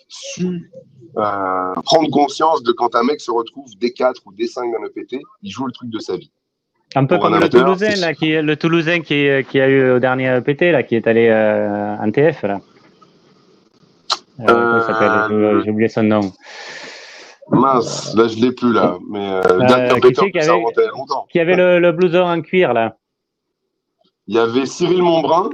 su prendre conscience de quand un mec se retrouve D4 ou D5 d'un EPT, il joue le truc de sa vie. Un peu Pour un comme le amateur, Toulousain, là, le Toulousain qui a eu au dernier PT, là, qui est allé en TF, là. Comment il s'appelle? J'ai oublié son nom. mince, là je l'ai plus là, mais le dernier Qui EPT, en c'est plus, ça remontait à longtemps. qui avait le blouson en cuir, là? Il y avait Cyril Monbrun.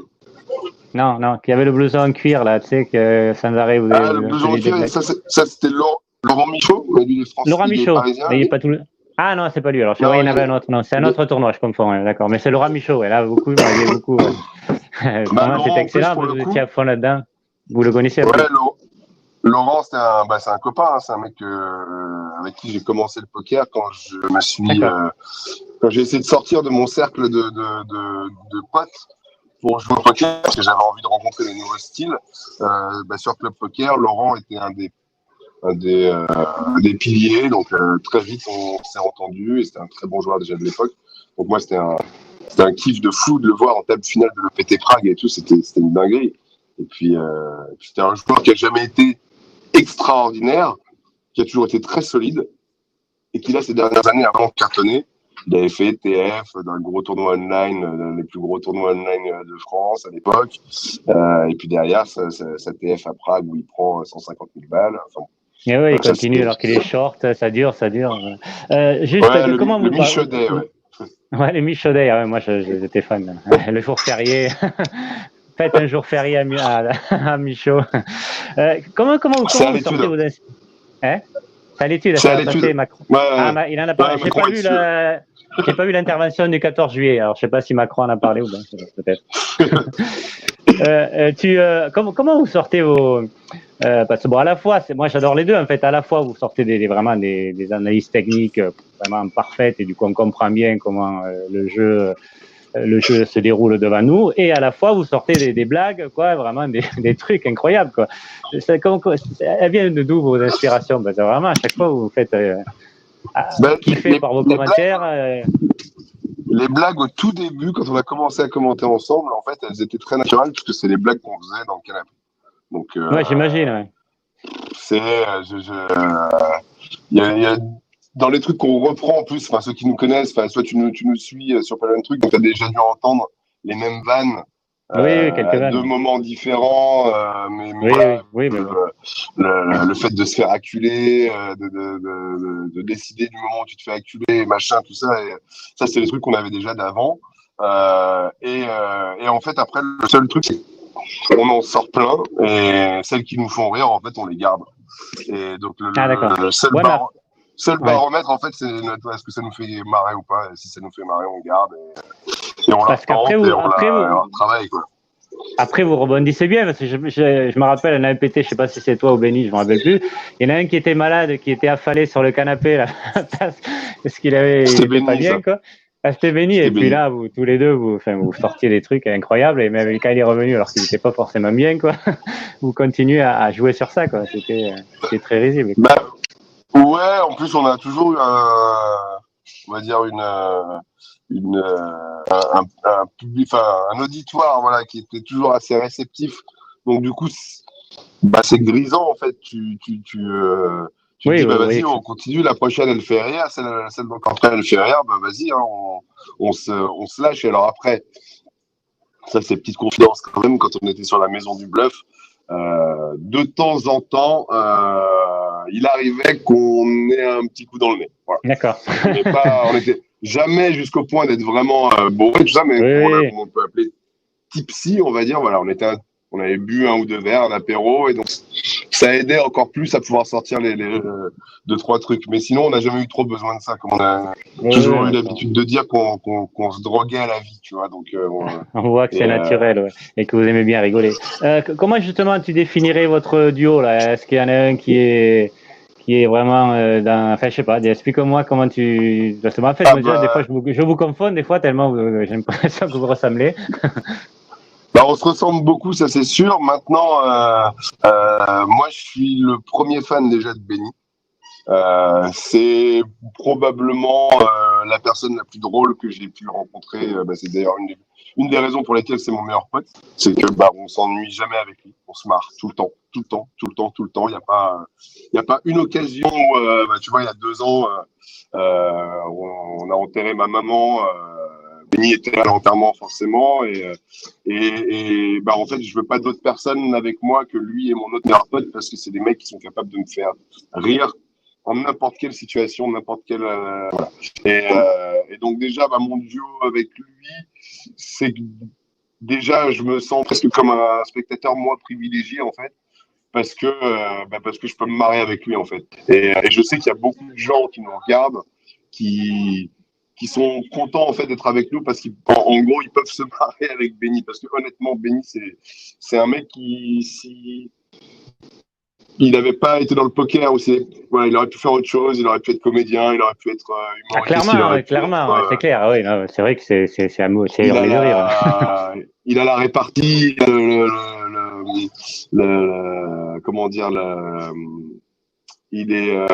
Non, qui avait le blouson en cuir, là, tu sais, que sans arrêt, vous Ah, le blouson en faisiez des cuir, blagues. ça c'était Laurent Michaud, mais lui il est français, Laurent il est Michaud, parisien. mais il est pas tout. Ah non, c'est pas lui. Alors, je Non, crois qu'il y en avait un autre. Non, c'est un autre tournoi, je confonds. Ouais, d'accord. Mais c'est Laurent Michaud. Ouais, là, vous m'aviez beaucoup. Vraiment, c'était excellent. Vous étiez à fond là-dedans. Vous le connaissiez un peu. Ouais, Laurent, c'est un copain, hein, c'est un mec avec qui j'ai commencé le poker quand je me suis, quand j'ai essayé de sortir de mon cercle de potes pour jouer au poker parce que j'avais envie de rencontrer des nouveaux styles. Sur Club Poker, Laurent était un des piliers, donc très vite on s'est entendu et c'était un très bon joueur déjà de l'époque. Donc moi c'était un kiff de fou de le voir en table finale de l'EPT Prague et tout, c'était une dinguerie. Et puis c'était un joueur qui a jamais été extraordinaire, qui a toujours été très solide et qui là ces dernières années avant de cartonner, il avait fait TF dans le gros tournoi online, les plus gros tournois online de France à l'époque, et puis derrière sa TF à Prague où il prend 150 000 balles. Enfin, Et ouais, il continue alors qu'il est short, ça dure. Juste, ouais, comment le vous Michaudet, ouais. Ouais, les Michaudet, ouais, moi j'étais fan. Le jour férié. Faites un jour férié à Michaud. Comment vous sortez vos hein? C'est à l'étude, ça c'est Macron. Ouais, ah, il en a parlé. Ouais, j'ai pas vu l'intervention du 14 juillet. Alors je sais pas si Macron en a parlé ou bien peut-être. Comment vous sortez vos parce que bon, à la fois, moi j'adore les deux en fait. À la fois, vous sortez vraiment des analyses techniques vraiment parfaites et du coup on comprend bien comment le jeu se déroule devant nous, et à la fois vous sortez des blagues, quoi, vraiment des trucs incroyables, quoi. Elle vient de d'où vos inspirations? C'est vraiment à chaque fois vous faites kiffer par vos commentaires. Les blagues au tout début, quand on a commencé à commenter ensemble, en fait, elles étaient très naturelles puisque c'est les blagues qu'on faisait dans le canapé. Donc, ouais, j'imagine. Ouais. c'est, il y a dans les trucs qu'on reprend en plus, enfin ceux qui nous connaissent, enfin soit tu nous suis sur plein de trucs, donc tu as déjà dû entendre les mêmes vannes Oui, quelques à vannes. deux moments différents, mais Oui, voilà, oui, mais bon. le fait de se faire acculer, de décider du moment où tu te fais acculer, machin, tout ça, et ça c'est les trucs qu'on avait déjà d'avant. Et en fait après le seul truc c'est qu'on en sort plein et celles qui nous font rire en fait on les garde. Et donc Ah, d'accord. le seul Ouais, seul ouais. baromètre en fait c'est est-ce que ça nous fait marrer ou pas. Et si ça nous fait marrer on garde et on la Parce qu'après, retente et on la retravaille quoi. après, vous rebondissez bien, parce que je me rappelle, un AMPT, je sais pas si c'est toi ou Benny, je me rappelle plus. Il y en a un qui était malade, qui était affalé sur le canapé, là, parce qu'il il était pas Béni ça. bien, quoi. Ah, c'était Benny, C'était et puis béni. là, vous, tous les deux, vous sortiez des trucs incroyables, et même quand il est revenu, alors qu'il n'était pas forcément bien, quoi, vous continuez à jouer sur ça, quoi. C'était très risible, quoi. Bah ouais, en plus on a toujours eu on va dire un public, enfin un auditoire voilà qui était toujours assez réceptif. Donc du coup c'est grisant en fait. Tu te Oui, dis bah vous vas-y voyez que on continue, la prochaine elle fait rire, celle donc après elle fait rire, bah vas-y hein, on se lâche. Et alors après ça c'est petite confidence quand même quand on était sur la maison du bluff. De temps en temps, il arrivait qu'on ait un petit coup dans le nez. Voilà. d'accord. On était jamais jusqu'au point d'être vraiment bourré, tout ça, mais Oui, oui. comme on peut appeler tipsy, on va dire. Voilà, on avait bu un ou deux verres d'apéro et donc ça aidait encore plus à pouvoir sortir les deux trois trucs. Mais sinon, on n'a jamais eu trop besoin de ça. Comme on a Oui, toujours oui, eu l'habitude de dire qu'on se droguait à la vie, tu vois. Donc, on voit que c'est et, naturel, ouais, et que vous aimez bien rigoler. Comment justement tu définirais votre duo là? Est-ce qu'il y en a un qui est vraiment dans, enfin je sais pas, explique-moi comment tu. Parce que moi, en fait, ah déjà, des fois bah, je vous confonds des fois tellement j'ai l'impression que vous ressemblez. bah, on se ressemble beaucoup, ça c'est sûr. Maintenant, moi je suis le premier fan déjà de Benny. C'est probablement la personne la plus drôle que j'ai pu rencontrer. C'est d'ailleurs une des raisons pour lesquelles c'est mon meilleur pote. C'est que on s'ennuie jamais avec lui. On se marre tout le temps, tout le temps, tout le temps, tout le temps. Il y a pas une occasion où, tu vois, il y a 2 ans, on a enterré ma maman. Benny était à l'enterrement forcément en fait je veux pas d'autres personnes avec moi que lui et mon autre meilleur pote parce que c'est des mecs qui sont capables de me faire rire en n'importe quelle situation, n'importe quelle. Voilà. Et donc déjà, mon duo avec lui, c'est que déjà, je me sens presque comme un spectateur moi privilégié en fait, parce que je peux me marrer avec lui en fait. Et je sais qu'il y a beaucoup de gens qui nous regardent, qui qui sont contents en fait d'être avec nous parce qu'en gros ils peuvent se marrer avec Benny parce que honnêtement Benny c'est un mec qui si il n'avait pas été dans le poker aussi. Voilà, il aurait pu faire autre chose, il aurait pu être comédien, il aurait pu être Ah, humoriste, il aurait pu clairement, ouais, c'est être. clair. Ah, oui, non, c'est vrai que c'est Il a hurler de rire. il a la répartie, comment dire, il est,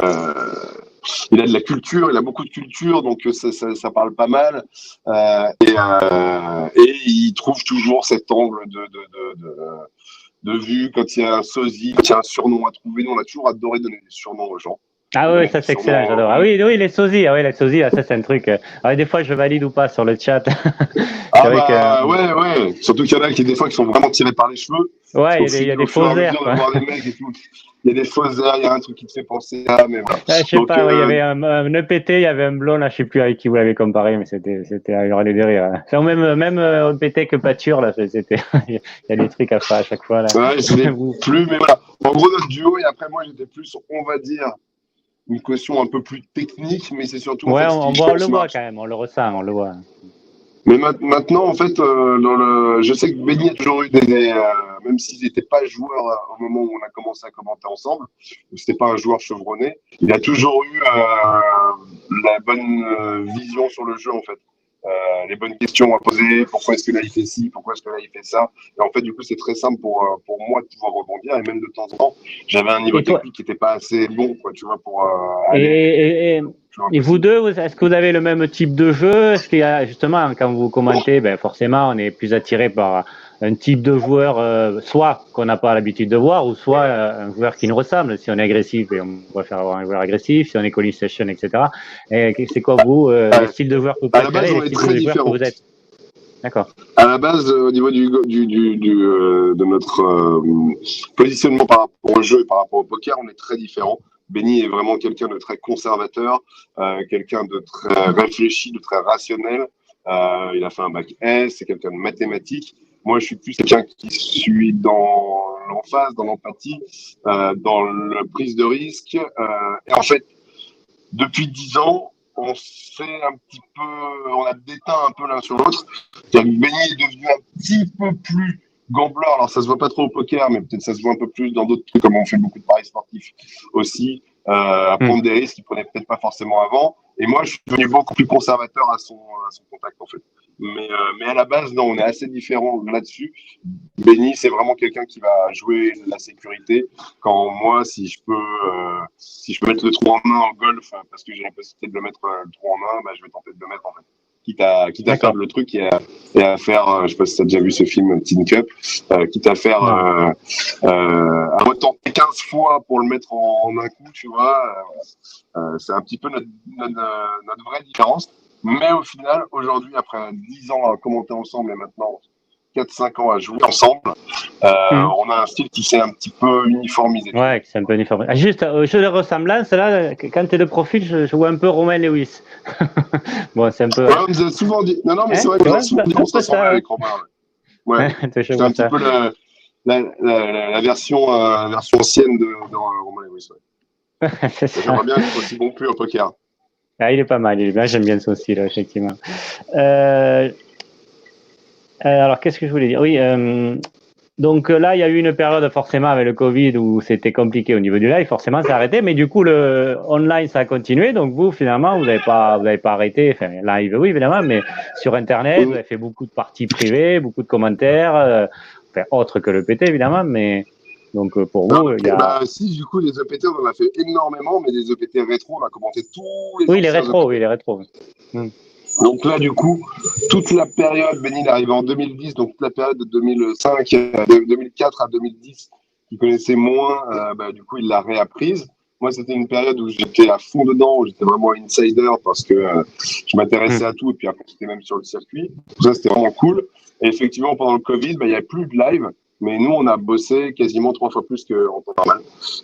il a de la culture, il a beaucoup de culture, donc ça parle pas mal. Et il trouve toujours cet angle de vue quand il y a un sosie, quand il y a un surnom à trouver. Nous, on a toujours adoré donner des surnoms aux gens. Ah oui, ça c'est excellent, j'adore. Ah oui, oui, les sosies, ah oui, les sosies, ah, ça c'est un truc. Ah, des fois je valide ou pas sur le chat. C'est Ah vrai que ouais. Surtout qu'il y en a qui des fois qui sont vraiment tirés par les cheveux. ouais, Au il y a des fur et faux à airs, mesure de quoi. voir des mecs et tout. Il y a des fausses airs, il y a un truc qui te fait penser à, mais voilà. Je sais Donc, pas, ouais, il y avait un EPT, il y avait un blond, là, je sais plus avec qui vous l'avez comparé, mais c'était à hurler de rire. Hein. Enfin, même EPT que Pâture, là, c'était, il y a des trucs à faire à chaque fois, là. ouais, je l'ai plus, mais voilà. En gros, notre duo, et après, moi, j'étais plus, on va dire, une question un peu plus technique, mais c'est surtout, en Ouais, fait, ce qui on le se voit marche. quand même, on le ressent, on le voit. Mais maintenant, en fait, je sais que Benny a toujours eu même s'il n'était pas joueur au moment où on a commencé à commenter ensemble, ou c'était pas un joueur chevronné, il a toujours eu la bonne vision sur le jeu, en fait. Les bonnes questions à poser, pourquoi est-ce que là il fait ci, pourquoi est-ce que là il fait ça. Et en fait, du coup, c'est très simple pour moi de pouvoir rebondir. Et même de temps en temps, j'avais un niveau Et toi, technique qui n'était pas assez bon, quoi, tu vois, pour et, aller et, et, plus loin et vous possible. deux, est-ce que vous avez le même type de jeu? Est-ce qu'il y a, justement, quand vous commentez, ben, forcément, on est plus attiré par un type de joueur, soit qu'on n'a pas l'habitude de voir, ou soit un joueur qui nous ressemble. Si on est agressif, et on préfère avoir un joueur agressif. Si on est Colin Session, etc. Et c'est quoi vous, les styles de joueurs que vous À la base, préférez, on les est styles très de joueurs que différents. vous êtes? D'accord. À la base, au niveau de notre positionnement par rapport au jeu et par rapport au poker, on est très différents. Benny est vraiment quelqu'un de très conservateur, quelqu'un de très réfléchi, de très rationnel. Il a fait un bac S, c'est quelqu'un de mathématique. Moi, je suis plus quelqu'un qui suis dans l'emphase, dans l'empathie, dans la prise de risque. Et en fait, depuis 10 ans, on s'est un petit peu, on a déteint un peu l'un sur l'autre. Benny est devenu un petit peu plus gambler. Alors, ça se voit pas trop au poker, mais peut-être ça se voit un peu plus dans d'autres trucs, comme on fait beaucoup de paris sportifs aussi, à prendre des risques qu'il prenait peut-être pas forcément avant. Et moi, je suis devenu beaucoup plus conservateur à son contact, en fait. Mais à la base, non, on est assez différents là-dessus. Benny, c'est vraiment quelqu'un qui va jouer la sécurité. Quand moi, si je peux mettre le trou en main en golf, parce que j'ai la possibilité de le mettre le trou en main, bah, je vais tenter de le mettre en fait. Quitte à faire le truc et à faire, je sais pas si tu as déjà vu ce film Teen Cup, quitte à faire, à retenter 15 fois pour le mettre en un coup, tu vois. C'est un petit peu notre vraie différence. Mais au final, aujourd'hui, après 10 ans à commenter ensemble et maintenant 4-5 ans à jouer ensemble, on a un style qui s'est un petit peu uniformisé. Ouais, c'est un peu uniformisé. Ah, juste, jeu de ressemblance, là, quand tu es de profil, je vois un peu Romain Lewis. Bon, c'est un peu. Ouais, on nous a souvent dit. Non, mais c'est vrai qu'on a souvent dit qu'on se ressemblait avec Romain. Ouais. C'est un petit peu la version ancienne de Romain Lewis. Ouais. J'aimerais bien être aussi bon que lui au poker. Ah, il est pas mal, j'aime bien son style, effectivement. Alors, qu'est-ce que je voulais dire? Oui, donc là, il y a eu une période forcément avec le Covid où c'était compliqué au niveau du live, forcément, ça a arrêté, mais du coup, le online, ça a continué. Donc vous, finalement, vous n'avez pas arrêté, enfin, live, oui, évidemment, mais sur Internet, vous avez fait beaucoup de parties privées, beaucoup de commentaires, enfin, autres que le PT, évidemment, mais donc pour vous, il y a... Bah, si, du coup, les EPT, on en a fait énormément, mais les EPT rétro, on a commenté tous les Oui, les rétros, oui, les rétros. Donc là, du coup, toute la période, Benny est arrivé en 2010, donc toute la période de 2005, 2004 à 2010, qu'il connaissait moins, du coup, il l'a réapprise. Moi, c'était une période où j'étais à fond dedans, où j'étais vraiment insider parce que je m'intéressais à tout, et puis après, j'étais même sur le circuit. Tout ça, c'était vraiment cool. Et effectivement, pendant le Covid, il n'y avait plus de live, mais nous, on a bossé quasiment 3 fois plus qu'en temps normal.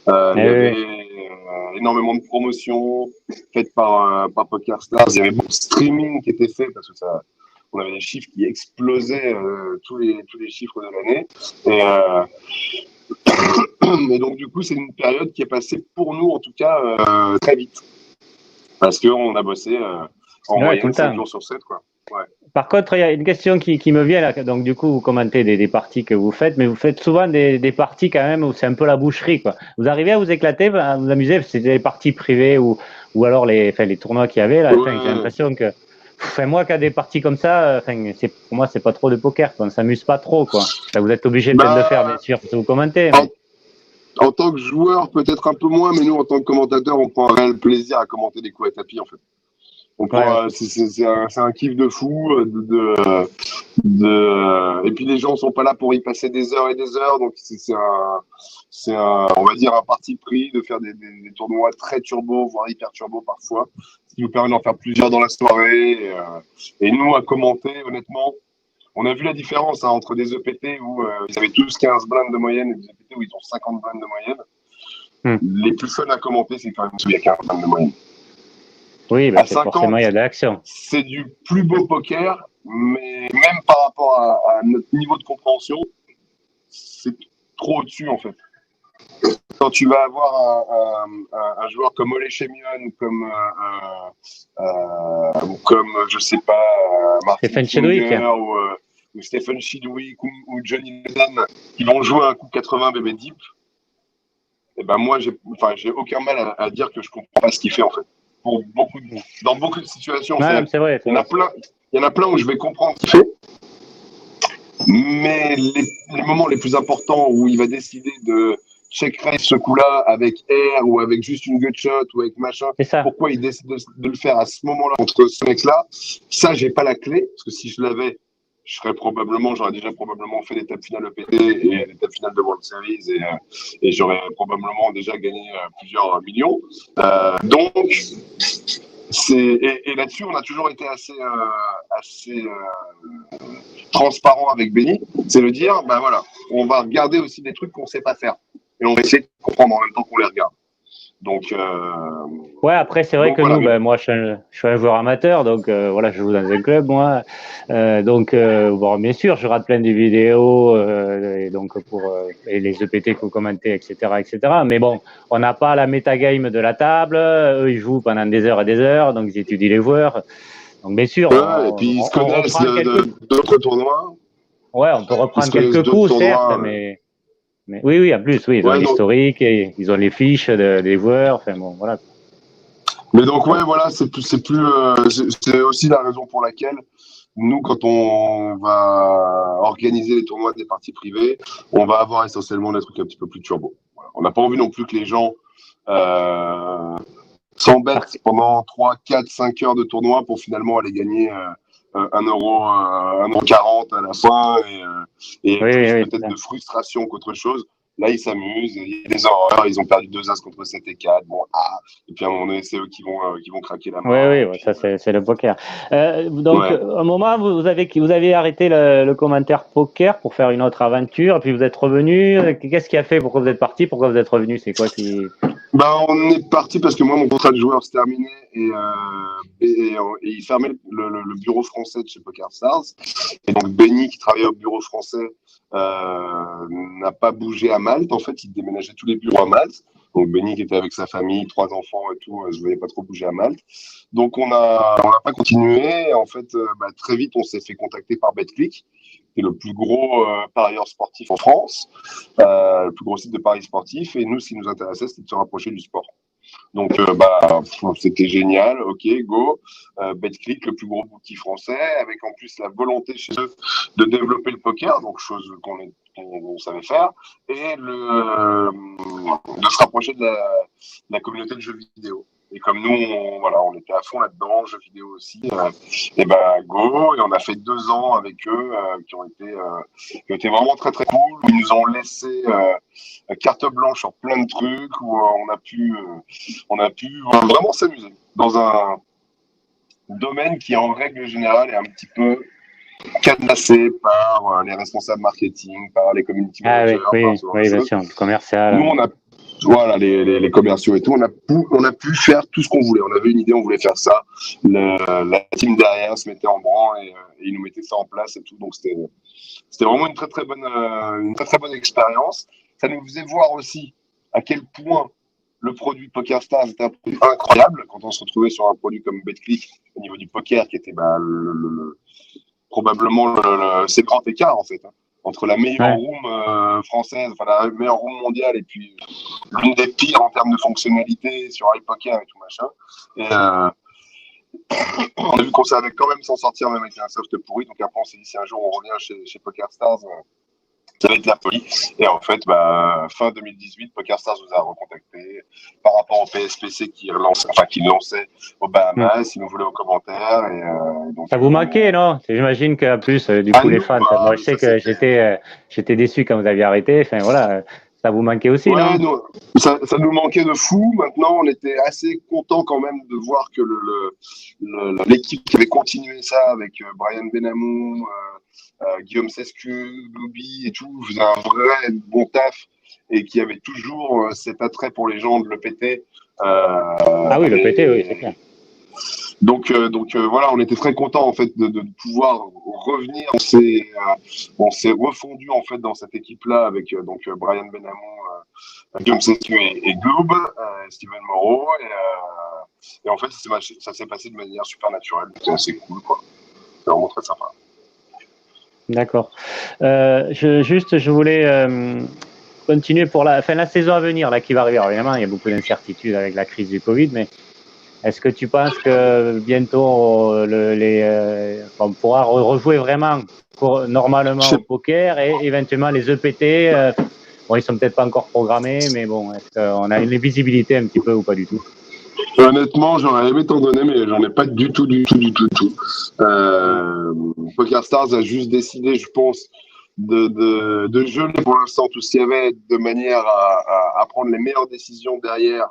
Il y avait énormément de promotions faites par PokerStars. Il y avait beaucoup de streaming qui était fait parce que on avait des chiffres qui explosaient, tous les chiffres de l'année. Et donc, du coup, c'est une période qui est passée pour nous, en tout cas, très vite. Parce qu'on a bossé en moyenne 5 jours sur 7, quoi. Ouais. Par contre, il y a une question qui me vient là. Donc, du coup, vous commentez des parties que vous faites, mais vous faites souvent des parties quand même où c'est un peu la boucherie, quoi. Vous arrivez à vous éclater, à vous amuser? C'est des parties privées ou alors les tournois qu'il y avait là. Ouais. J'ai l'impression que, moi, qui a des parties comme ça, pour moi, c'est pas trop de poker, quoi. On s'amuse pas trop, quoi. Vous êtes obligé peut-être de le faire, bien sûr, parce que vous commentez. Mais... En tant que joueur, peut-être un peu moins, mais nous, en tant que commentateur, on prend un réel plaisir à commenter des coups à tapis, en fait. C'est un kiff de fou. Et puis les gens sont pas là pour y passer des heures et des heures, donc c'est on va dire un parti pris de faire des tournois très turbo, voire hyper turbo parfois, ce qui nous permet d'en faire plusieurs dans la soirée. Et nous, à commenter, honnêtement, on a vu la différence entre des EPT où ils avaient tous 15 blindes de moyenne et des EPT où ils ont 50 blindes de moyenne. Les plus fun à commenter, c'est quand même celui à 15 blindes de moyenne. Oui, bah forcément, il y a de l'action. C'est du plus beau poker, mais même par rapport à notre niveau de compréhension, c'est trop au-dessus, en fait. Quand tu vas avoir un joueur comme Ole Shemion, comme je sais pas, Martin Finger, ou Stephen Chidwick ou Johnny Lennon, qui vont jouer un coup 80 bébé deep, et ben moi, j'ai aucun mal à dire que je comprends pas ce qu'il fait, en fait. Dans beaucoup de situations, c'est vrai. Il y en a plein où je vais comprendre ce qu'il fait, mais les moments les plus importants où il va décider de check raise ce coup-là avec air ou avec juste une gutshot ou avec machin, pourquoi il décide de le faire à ce moment-là contre ce mec-là, ça, j'ai pas la clé, parce que si je l'avais, j'aurais déjà probablement fait l'étape finale EPT et l'étape finale de World Series et j'aurais probablement déjà gagné plusieurs millions. Donc, et là-dessus, on a toujours été assez transparent avec Benny. C'est de dire, ben voilà, on va regarder aussi des trucs qu'on ne sait pas faire et on va essayer de comprendre en même temps qu'on les regarde. Donc, ouais, après, c'est vrai que voilà, nous, ben, moi, je suis un joueur amateur, donc voilà, je joue dans un club, moi. Donc, bon, bien sûr, je rate plein de vidéos, et donc et les EPT que vous commentez, etc., etc. Mais bon, on n'a pas la métagame de la table. Eux, ils jouent pendant des heures et des heures, donc ils étudient les joueurs. Donc, bien sûr, et puis ils se on connaissent reprend d'autres tournois. ouais, on peut Ils se reprendre connaissent quelques d'autres coups, certes, tournois. mais oui, oui, en plus, oui, ils ont Ouais, donc, l'historique, et ils ont les fiches des joueurs. Enfin, bon, voilà. mais donc, ouais, voilà, c'est aussi la raison pour laquelle nous, quand on va organiser les tournois des parties privées, on va avoir essentiellement des trucs un petit peu plus turbo. Voilà. On n'a pas envie non plus que les gens s'embêtent pendant 3, 4, 5 heures de tournoi pour finalement aller gagner 1,40 € à la fin et Oui, plus oui, peut-être oui. de frustration qu'autre chose. Là, ils s'amusent, il y a des horreurs, ils ont perdu 2 As contre 7 et 4. Bon, et puis à un moment donné, c'est eux qui vont craquer la Oui, main. oui, Et ouais, puis, ça c'est le poker. Donc, ouais. à un moment, vous avez arrêté le commentaire poker pour faire une autre aventure, et puis vous êtes revenu. Qu'est-ce qui a fait? Pourquoi vous êtes parti? Pourquoi vous êtes revenu? C'est quoi qui... Ben, on est parti parce que moi, mon contrat de joueur se terminait et il fermait le bureau français de chez PokerStars. Et donc, Benny, qui travaillait au bureau français, n'a pas bougé à Malte. En fait, il déménageait tous les bureaux à Malte. Donc, Benny, qui était avec sa famille, 3 enfants et tout, je ne voyais pas trop bouger à Malte. Donc, on n'a pas continué. En fait, très vite, on s'est fait contacter par BetClick, qui est le plus gros parieur sportif en France, le plus gros site de paris sportif. Et nous, ce qui nous intéressait, c'était de se rapprocher du sport. Donc, c'était génial. OK, go. BetClick, le plus gros boutique français, avec en plus la volonté chez eux de développer le poker, donc chose qu'on savait faire, et de se rapprocher de la communauté de jeux vidéo. Et comme nous, on était à fond là-dedans, jeux vidéo aussi, et go. Et on a fait 2 ans avec eux qui ont été vraiment très très cool. Ils nous ont laissé carte blanche sur plein de trucs où on a pu vraiment s'amuser dans un domaine qui en règle générale est un petit peu cadenassé par les responsables marketing, par les community Ah managers, oui, oui, par oui, ce genre de oui, bien choses. sûr, le commercial. Nous, on a les commerciaux et tout, on a pu faire tout ce qu'on voulait. On avait une idée, on voulait faire ça. La team derrière se mettait en branle et ils nous mettaient ça en place et tout. Donc c'était vraiment une très très bonne expérience. Ça nous faisait voir aussi à quel point le produit PokerStars était un produit incroyable quand on se retrouvait sur un produit comme BetClick au niveau du poker qui était probablement c'est le grand écart en fait, hein, entre la meilleure Ouais. room française, enfin la meilleure room mondiale et puis l'une des pires en termes de fonctionnalité sur iPoker et tout machin. Et on a vu qu'on savait quand même s'en sortir même avec un soft pourri. Donc après on s'est dit si un jour on revient chez PokerStars, ça va être la folie. Et en fait, fin 2018, PokerStars nous a recontacté par rapport au PSPC qui lançait aux Bahamas. Ils nous voulaient aux commentaires. Et donc, Ça vous manquait, non? J'imagine qu'en plus, du à coup, les nous, fans, moi, je sais ça que c'était. j'étais déçu quand vous aviez arrêté. Enfin, voilà, ça vous manquait aussi, Ouais, non? nous, ça nous manquait de fou. Maintenant, on était assez content quand même de voir que l'équipe qui avait continué ça avec Brian Benamou, Guillaume Sescu, Loubi et tout, faisait un vrai bon taf et qui avait toujours cet attrait pour les gens de l'EPT. Ah oui, le PT, oui, c'est clair. Donc voilà, on était très content en fait de pouvoir revenir. On s'est refondu en fait dans cette équipe-là avec Brian Benamou, Guillaume Sescu et Goob, Steven Moreau. Et en fait, ça s'est passé de manière super naturelle. C'était assez cool, quoi. C'était vraiment très sympa. D'accord. Je voulais continuer pour la saison à venir, là, qui va arriver. Alors, évidemment, il y a beaucoup d'incertitudes avec la crise du Covid, mais est-ce que tu penses que bientôt on pourra rejouer vraiment normalement au poker et éventuellement les EPT bon, ils sont peut-être pas encore programmés, mais bon, est-ce qu'on a une visibilité un petit peu ou pas du tout? Honnêtement, j'aurais aimé t'en donner, mais j'en ai pas du tout. PokerStars a juste décidé, je pense, de geler pour l'instant tout ce qu'il y avait de manière à prendre les meilleures décisions derrière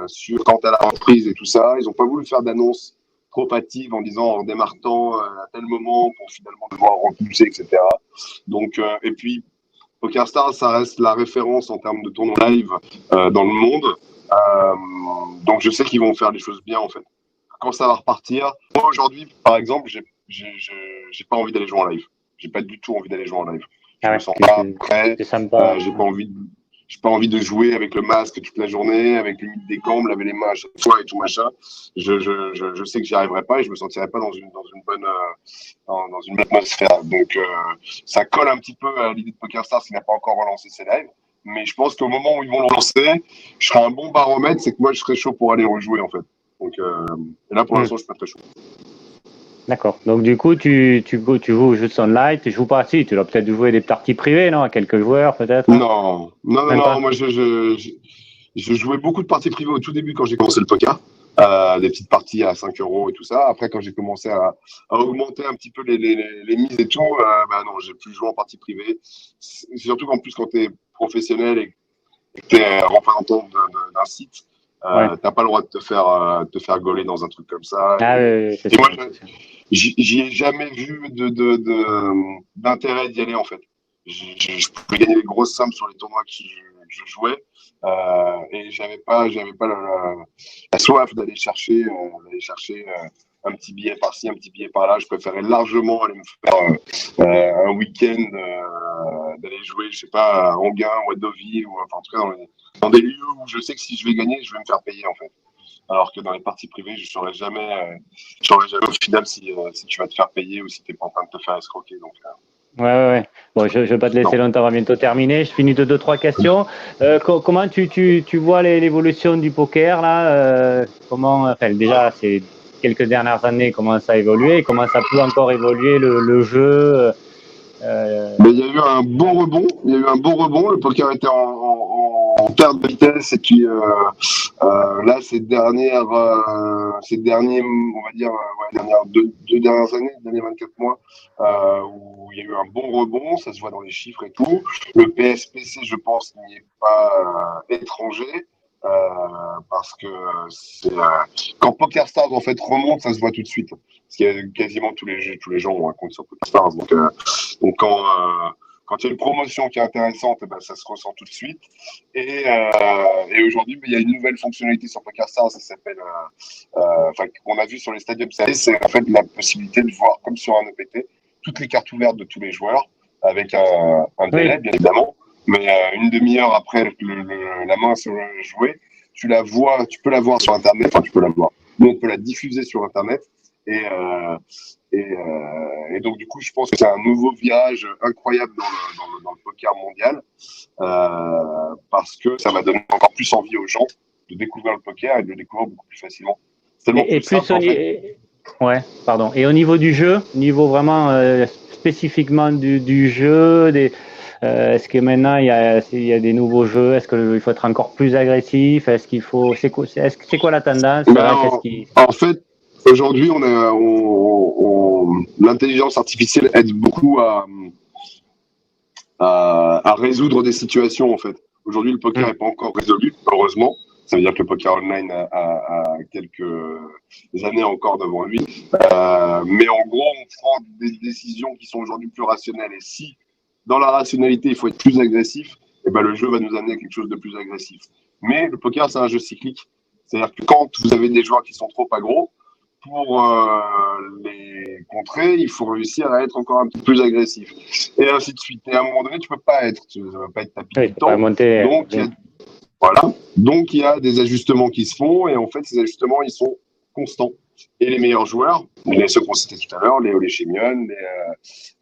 sur quant à la reprise et tout ça. Ils n'ont pas voulu faire d'annonce trop hâtive en disant en démarrant à tel moment pour finalement devoir repulser, etc. Donc, et puis, PokerStars, ça reste la référence en termes de tournoi live dans le monde. Donc je sais qu'ils vont faire les choses bien en fait. Quand ça va repartir, moi aujourd'hui par exemple, j'ai pas envie d'aller jouer en live. J'ai pas du tout envie d'aller jouer en live. Je me sens pas prêt. J'ai pas envie de jouer avec le masque toute la journée, avec l'humide des camps, me laver les mains à chaque fois et tout machin. Je sais que j'y arriverai pas et je me sentirai pas dans une bonne atmosphère. Donc ça colle un petit peu à l'idée de PokerStars qui n'a pas encore relancé ses lives. Mais je pense qu'au moment où ils vont le lancer, je serai un bon baromètre, c'est que moi je serai chaud pour aller rejouer en fait. Donc et là pour l'instant je suis pas très chaud. D'accord. Donc du coup tu joues juste en live, tu joues pas assis, tu dois peut-être jouer des parties privées, non, à quelques joueurs peut-être. Non. Moi je jouais beaucoup de parties privées au tout début quand j'ai commencé le poker. Des petites parties à 5 € et tout ça. Après, quand j'ai commencé à augmenter un petit peu les mises et tout, non, j'ai plus joué en partie privée. C'est surtout qu'en plus, quand tu es professionnel et que tu es représentant d'un site, t'as pas le droit de te faire gauler dans un truc comme ça. Et moi, j'y ai jamais vu d'intérêt d'y aller en fait. Je pouvais gagner des grosses sommes sur les tournois que je jouais. Et j'avais pas la soif d'aller chercher un petit billet par-ci, un petit billet par-là. Je préférais largement aller me faire un week-end, d'aller jouer, je sais pas, à Anguin ou à Deauville, ou enfin, en tout cas dans des lieux où je sais que si je vais gagner, je vais me faire payer en fait. Alors que dans les parties privées, je saurais jamais au final si tu vas te faire payer ou si tu n'es pas en train de te faire escroquer. Donc, Ouais. Bon, je vais pas te laisser longtemps, on va bientôt terminer. Je finis de 2-3 questions. Comment tu vois l'évolution du poker là déjà, c'est quelques dernières années, comment ça a évolué, comment ça peut encore évoluer le jeu. Mais il y a eu un bon rebond. Le poker était en perte de vitesse et puis là ces derniers, on va dire, deux dernières années, les derniers 24 mois, où il y a eu un bon rebond, ça se voit dans les chiffres et tout. Le PSPC, je pense, n'y est pas étranger. Parce que quand PokerStars en fait remonte, ça se voit tout de suite. Parce qu'il y a quasiment tous les gens ont un compte sur PokerStars. Donc quand il y a une promotion qui est intéressante, ça se ressent tout de suite. Et aujourd'hui, il y a une nouvelle fonctionnalité sur PokerStars, ça s'appelle, qu'on a vu sur les Stadium Series, c'est en fait la possibilité de voir, comme sur un EPT, toutes les cartes ouvertes de tous les joueurs, avec un délai, bien évidemment. Mais une demi-heure après la main soit jouée, tu peux la voir sur Internet. Enfin, tu peux la voir. Nous, on peut la diffuser sur Internet. Et donc, du coup, je pense que c'est un nouveau virage incroyable dans le poker mondial, parce que ça va donner encore plus envie aux gens de découvrir le poker et de le découvrir beaucoup plus facilement. Et au niveau du jeu, niveau vraiment spécifiquement du jeu, est-ce que maintenant il y a des nouveaux jeux? Est-ce qu'il faut être encore plus agressif? C'est quoi la tendance? En fait, aujourd'hui, l'intelligence artificielle aide beaucoup à résoudre des situations en fait. Aujourd'hui, le poker n'est pas encore résolu, heureusement. Ça veut dire que le poker online a quelques années encore devant lui. Mais en gros, on prend des décisions qui sont aujourd'hui plus rationnelles. Et si dans la rationalité, il faut être plus agressif, le jeu va nous amener à quelque chose de plus agressif. Mais le poker, c'est un jeu cyclique. C'est-à-dire que quand vous avez des joueurs qui sont trop aggro, pour les contrer, il faut réussir à être encore un peu plus agressif. Et ainsi de suite. Et à un moment donné, tu ne peux pas être tapis du temps. Donc, il y a des ajustements qui se font. Et en fait, ces ajustements, ils sont constants. Et les meilleurs joueurs, ceux qu'on citait tout à l'heure, les Olechemion,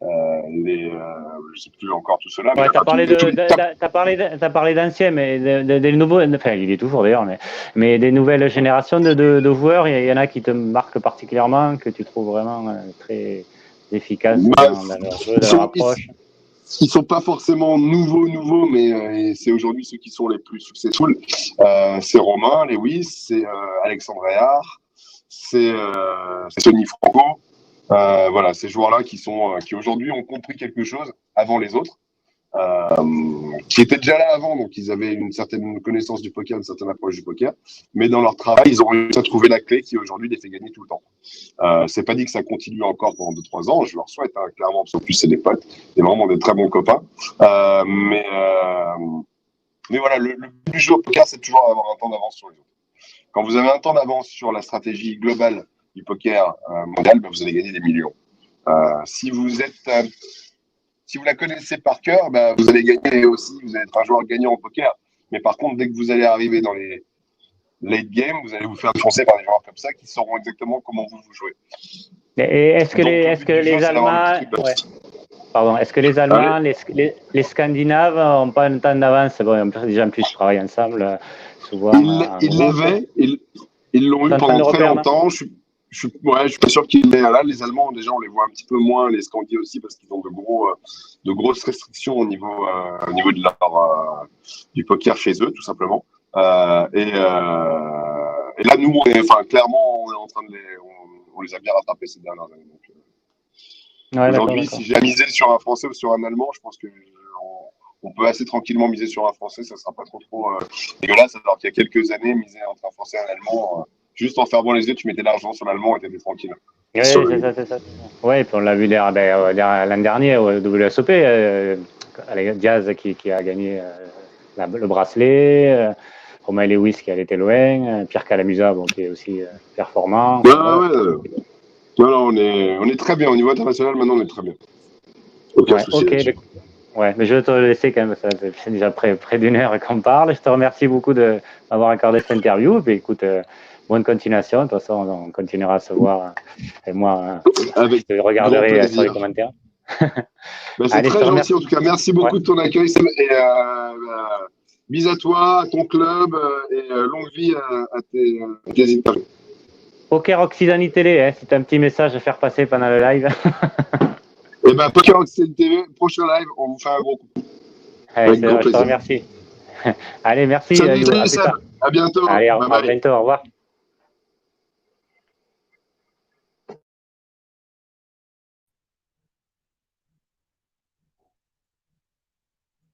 je ne sais plus encore tout cela. Ouais, t'as parlé d'anciens, mais des nouveaux, enfin, il est toujours d'ailleurs, mais des nouvelles générations de joueurs, il y en a qui te marquent particulièrement, que tu trouves vraiment très efficaces dans leur jeu, dans leur approche. Ils sont pas forcément nouveaux, mais c'est aujourd'hui ceux qui sont les plus successful. C'est Romain, Lewis, c'est Alexandre Réard, c'est Sonny Franco. Voilà, ces joueurs-là qui aujourd'hui ont compris quelque chose avant les autres, qui étaient déjà là avant, donc ils avaient une certaine connaissance du poker, une certaine approche du poker, mais dans leur travail, ils ont réussi à trouver la clé qui aujourd'hui les fait gagner tout le temps. C'est pas dit que ça continue encore pendant 2-3 ans, je leur souhaite, hein, clairement, parce qu'en plus c'est des potes, c'est vraiment des très bons copains. Mais voilà, le but du jeu au poker, c'est toujours avoir un temps d'avance sur les autres. Quand vous avez un temps d'avance sur la stratégie globale du poker mondial, vous allez gagner des millions. Si vous la connaissez par cœur, vous allez gagner aussi, vous allez être un joueur gagnant au poker. Mais par contre, dès que vous allez arriver dans les late game, vous allez vous faire défoncer par des joueurs comme ça qui sauront exactement comment vous jouez. Et est-ce que les Allemands, pardon, est-ce que les Allemands, les Scandinaves n'ont pas un temps d'avance? Bon, déjà en plus, ils travaillent ensemble souvent. Ils l'ont eu pendant très longtemps. Je suis pas sûr qu'il est là. Les Allemands, déjà, on les voit un petit peu moins, les Scandis aussi, parce qu'ils ont de grosses restrictions au niveau de du poker chez eux, tout simplement. Et là, nous, clairement, on est en train de on les a bien rattrapés ces dernières années. Donc, aujourd'hui, si j'ai à miser sur un Français ou sur un Allemand, je pense que on peut assez tranquillement miser sur un Français, ça sera pas trop dégueulasse. Alors qu'il y a quelques années, miser entre un Français et un Allemand, juste en fermant les yeux, tu mettais l'argent sur l'Allemand et t'étais tranquille. Oui, c'est ça. Ouais, et puis on l'a vu l'an dernier au WSOP, Diaz qui a gagné le bracelet, Romain Lewis qui allait été loin, Pierre Calamusa qui est aussi performant. Non, on est très bien. Au niveau international, maintenant, on est très bien. Aucun souci. Ouais, mais je vais te laisser quand même, c'est déjà près d'une heure qu'on parle. Je te remercie beaucoup de m'avoir accordé cette interview. Et écoute, bonne continuation. De toute façon, on continuera à se voir. Et moi, je te regarderai sur les commentaires. C'est très gentil en tout cas. Merci beaucoup de ton accueil. Et bis à toi, à ton club et longue vie à tes interviews. Poker Occitanie Télé, c'est un petit message à faire passer pendant le live. Poker Occitanie TV, prochain live, on vous fait un gros coup. Allez, je te remercie. Allez, merci. Salut, à bientôt. Allez, à bientôt, au revoir.